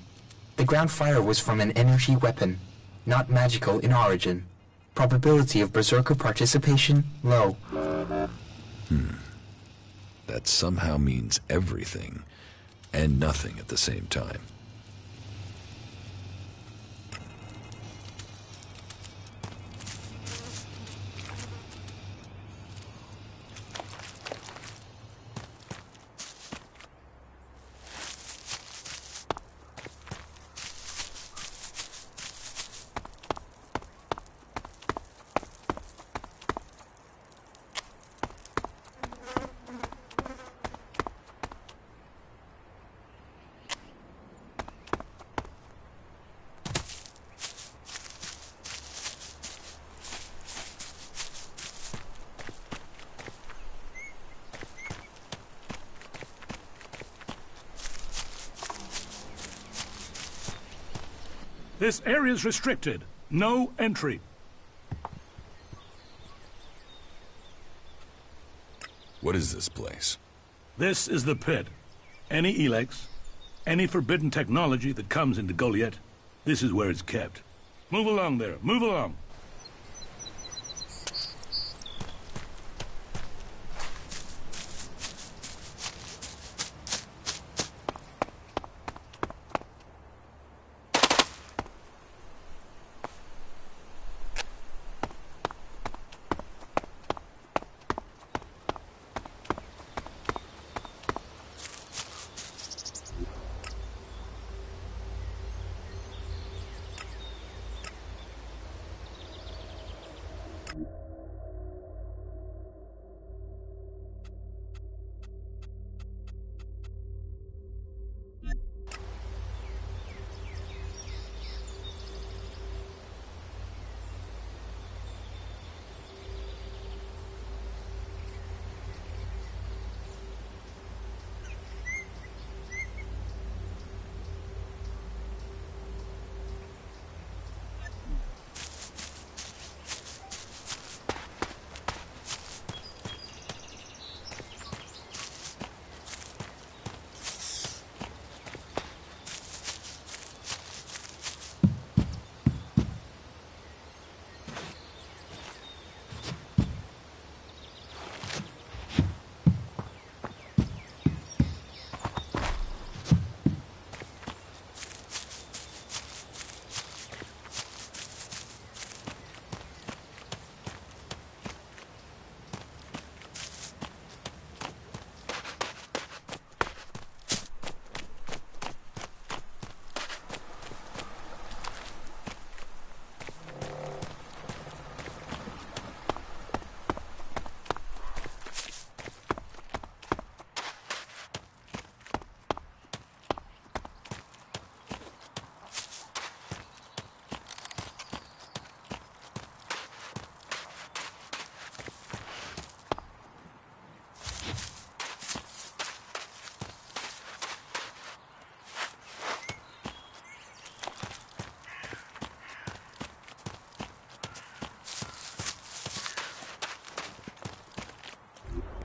The ground fire was from an energy weapon, not magical in origin. Probability of Berserker participation, low. That somehow means everything and nothing at the same time. This area's restricted. No entry. What is this place? This is the pit. Any Elex, any forbidden technology that comes into Goliath, this is where it's kept. Move along there. Move along.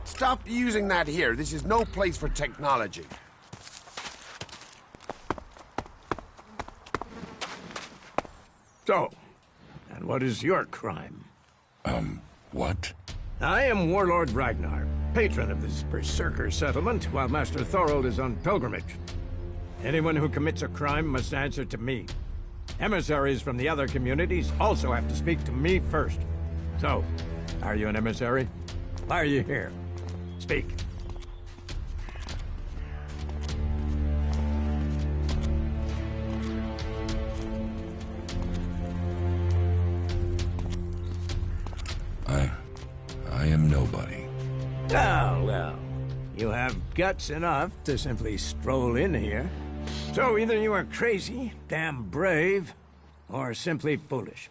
Stop using that here. This is no place for technology. So, and what is your crime? What? I am Warlord Ragnar, patron of this Berserker settlement, while Master Thorold is on pilgrimage. Anyone who commits a crime must answer to me. Emissaries from the other communities also have to speak to me first. So, are you an emissary? Why are you here? Speak. I am nobody. Oh, well. You have guts enough to simply stroll in here. So either you are crazy, damn brave, or simply foolish.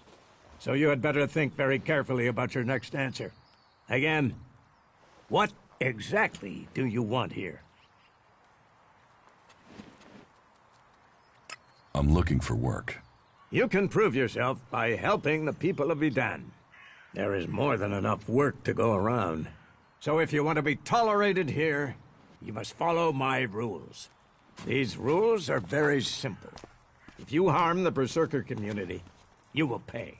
So you had better think very carefully about your next answer. Again, what exactly do you want here? I'm looking for work. You can prove yourself by helping the people of Edan. There is more than enough work to go around. So if you want to be tolerated here, you must follow my rules. These rules are very simple. If you harm the Berserker community, you will pay.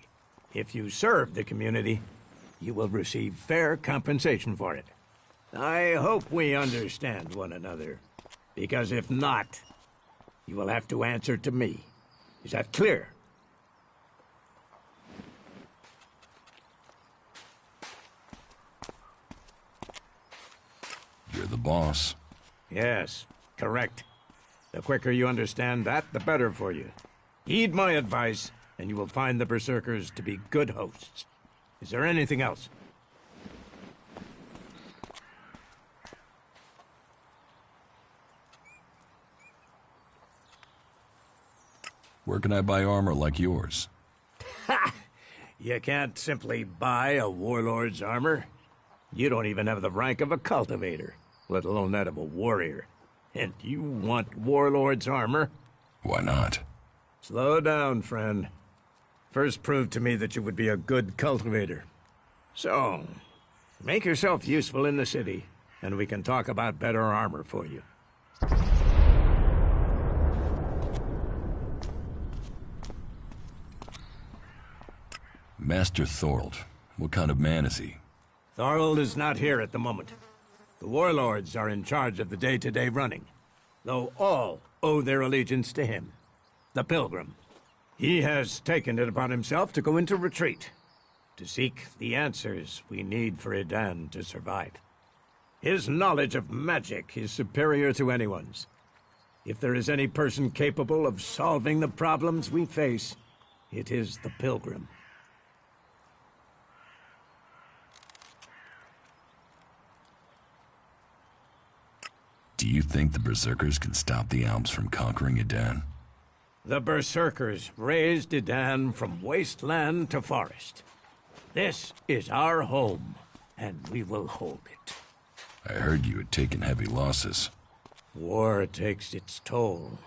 If you serve the community, you will receive fair compensation for it. I hope we understand one another, because if not, you will have to answer to me. Is that clear? You're the boss. Yes, correct. The quicker you understand that, the better for you. Heed my advice, and you will find the Berserkers to be good hosts. Is there anything else? Where can I buy armor like yours? Ha! You can't simply buy a warlord's armor. You don't even have the rank of a cultivator, let alone that of a warrior. And you want warlord's armor? Why not? Slow down, friend. First prove to me that you would be a good cultivator. So, make yourself useful in the city, and we can talk about better armor for you. Master Thorold, what kind of man is he? Thorold is not here at the moment. The warlords are in charge of the day-to-day running, though all owe their allegiance to him, the Pilgrim. He has taken it upon himself to go into retreat, to seek the answers we need for Edan to survive. His knowledge of magic is superior to anyone's. If there is any person capable of solving the problems we face, it is the Pilgrim. Do you think the Berserkers can stop the Alps from conquering Edan? The Berserkers raised Edan from wasteland to forest. This is our home, and we will hold it. I heard you had taken heavy losses. War takes its toll.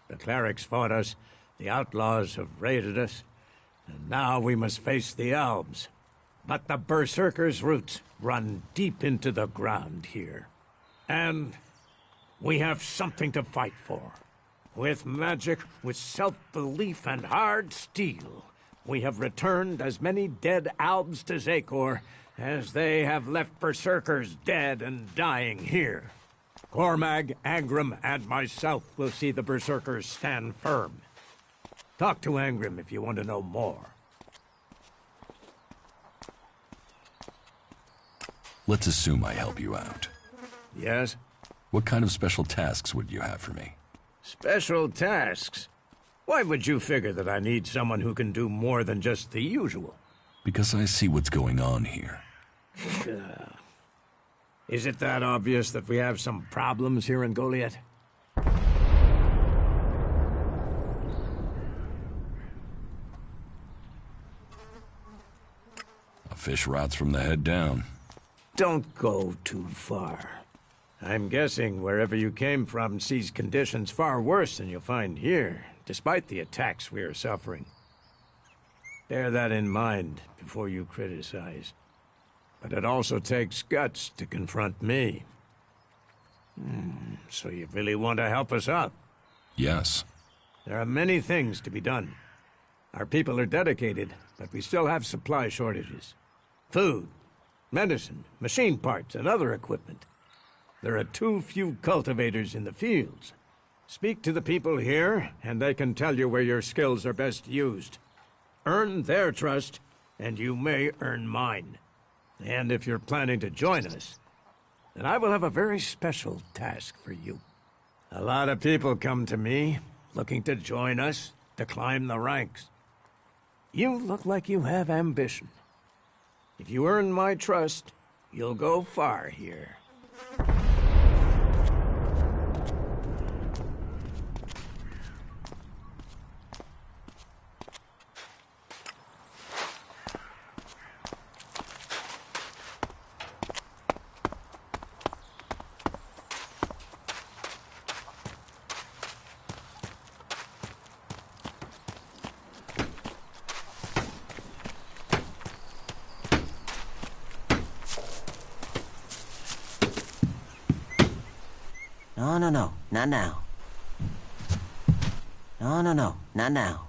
The clerics fought us, the outlaws have raided us, and now we must face the Alps. But the Berserkers' roots run deep into the ground here. And we have something to fight for. With magic, with self-belief and hard steel, we have returned as many dead Albs to Zakor as they have left Berserkers dead and dying here. Cormag, Angrim, and myself will see the Berserkers stand firm. Talk to Angrim if you want to know more. Let's assume I help you out. Yes? What kind of special tasks would you have for me? Special tasks? Why would you figure that I need someone who can do more than just the usual? Because I see what's going on here. Is it that obvious that we have some problems here in Goliath? A fish rots from the head down. Don't go too far. I'm guessing wherever you came from sees conditions far worse than you'll find here, despite the attacks we are suffering. Bear that in mind before you criticize. But it also takes guts to confront me. So you really want to help us out? Yes. There are many things to be done. Our people are dedicated, but we still have supply shortages. Food, medicine, machine parts, and other equipment. There are too few cultivators in the fields. Speak to the people here, and they can tell you where your skills are best used. Earn their trust, and you may earn mine. And if you're planning to join us, then I will have a very special task for you. A lot of people come to me, looking to join us, to climb the ranks. You look like you have ambition. If you earn my trust, you'll go far here. No, not now. No, not now.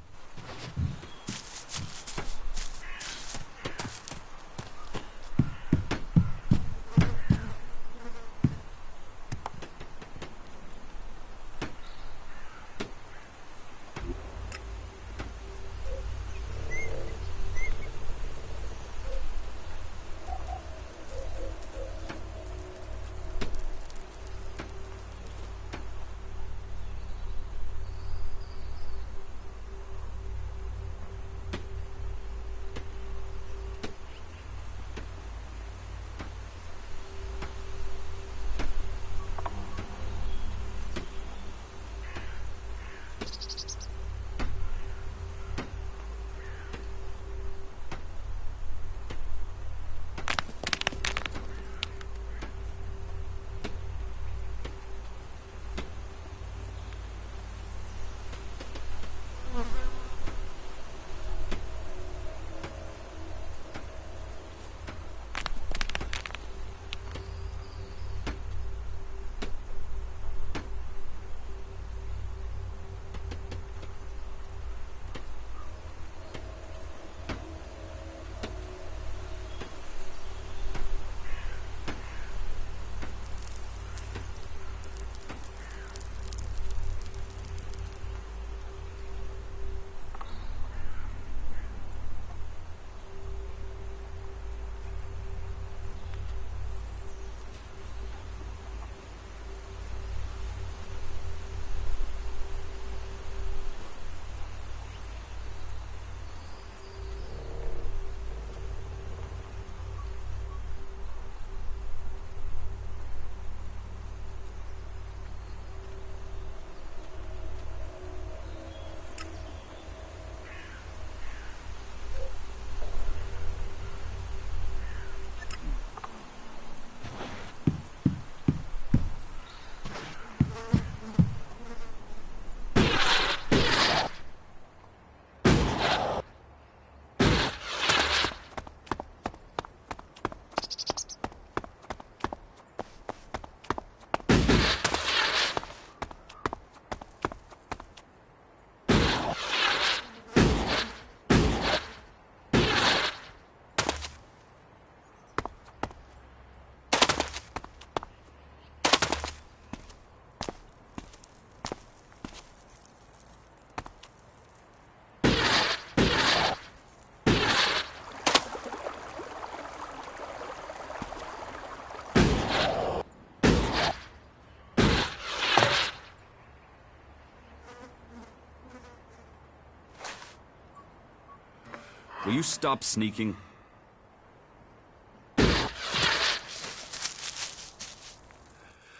Will you stop sneaking?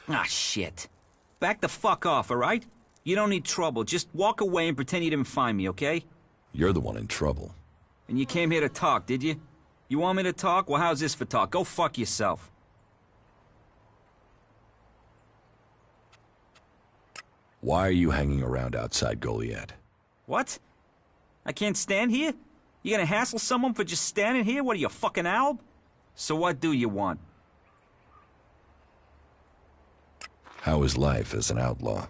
Ah, shit. Back the fuck off, all right? You don't need trouble. Just walk away and pretend you didn't find me, okay? You're the one in trouble. And you came here to talk, did you? You want me to talk? Well, how's this for talk? Go fuck yourself. Why are you hanging around outside Goliath? What? I can't stand here? You gonna hassle someone for just standing here? What are you, a fucking owl? So what do you want? How is life as an outlaw?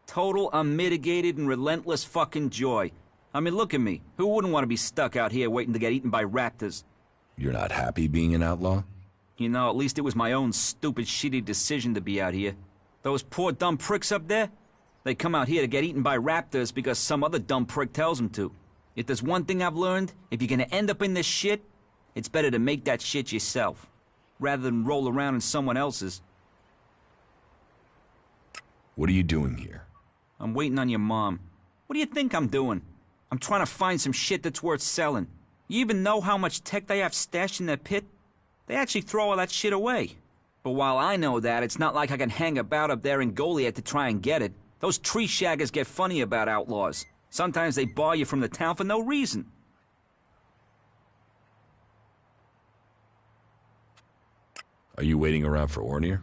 Total, unmitigated, and relentless fucking joy. I mean, look at me. Who wouldn't want to be stuck out here waiting to get eaten by raptors? You're not happy being an outlaw? You know, at least it was my own stupid, shitty decision to be out here. Those poor dumb pricks up there? They come out here to get eaten by raptors because some other dumb prick tells them to. If there's one thing I've learned, if you're gonna end up in this shit, it's better to make that shit yourself, rather than roll around in someone else's. What are you doing here? I'm waiting on your mom. What do you think I'm doing? I'm trying to find some shit that's worth selling. You even know how much tech they have stashed in their pit? They actually throw all that shit away. But while I know that, it's not like I can hang about up there in Goliath to try and get it. Those tree shaggers get funny about outlaws. Sometimes they bar you from the town for no reason. Are you waiting around for Ornir?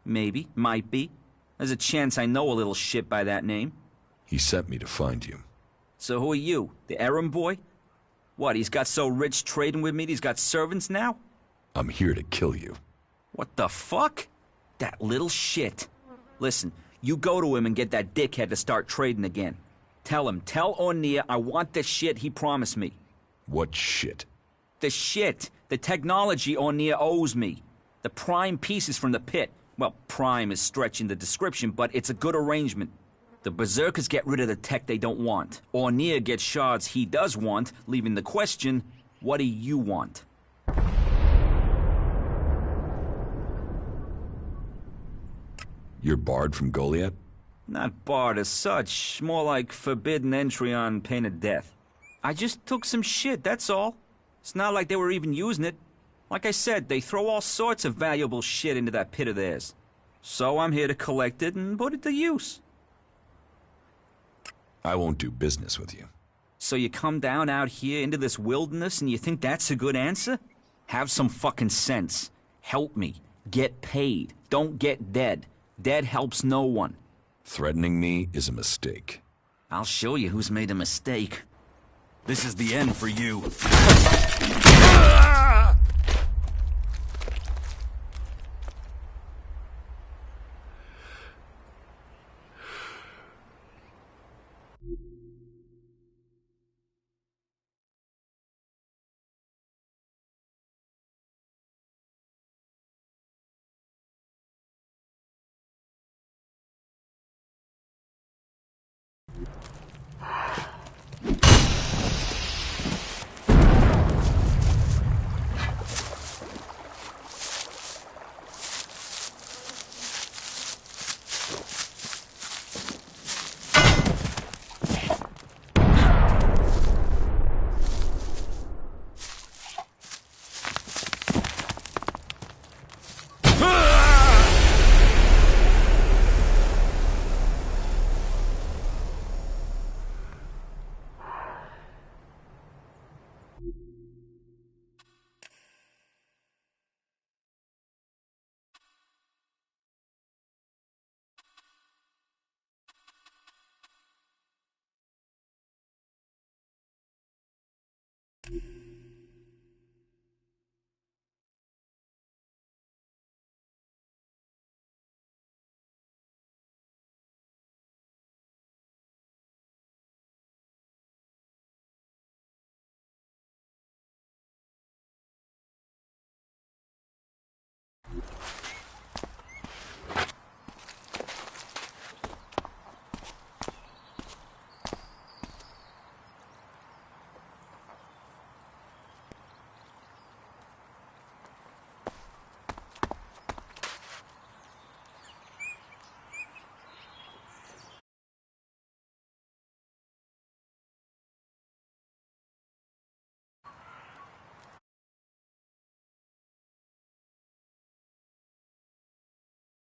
Maybe, might be. There's a chance I know a little shit by that name. He sent me to find you. So who are you? The errand boy? What, he's got so rich trading with me he's got servants now? I'm here to kill you. What the fuck? That little shit. Listen, you go to him and get that dickhead to start trading again. Tell Ornir I want the shit he promised me. What shit? The shit. The technology Ornir owes me. The prime pieces from the pit. Well, prime is stretching the description, but it's a good arrangement. The Berserkers get rid of the tech they don't want. Ornir gets shards he does want, leaving the question, what do you want? You're barred from Goliath? Not barred as such, more like forbidden entry on pain of death. I just took some shit, that's all. It's not like they were even using it. Like I said, they throw all sorts of valuable shit into that pit of theirs. So I'm here to collect it and put it to use. I won't do business with you. So you come down out here into this wilderness and you think that's a good answer? Have some fucking sense. Help me. Get paid. Don't get dead. Dead helps no one. Threatening me is a mistake. I'll show you who's made a mistake. This is the end for you.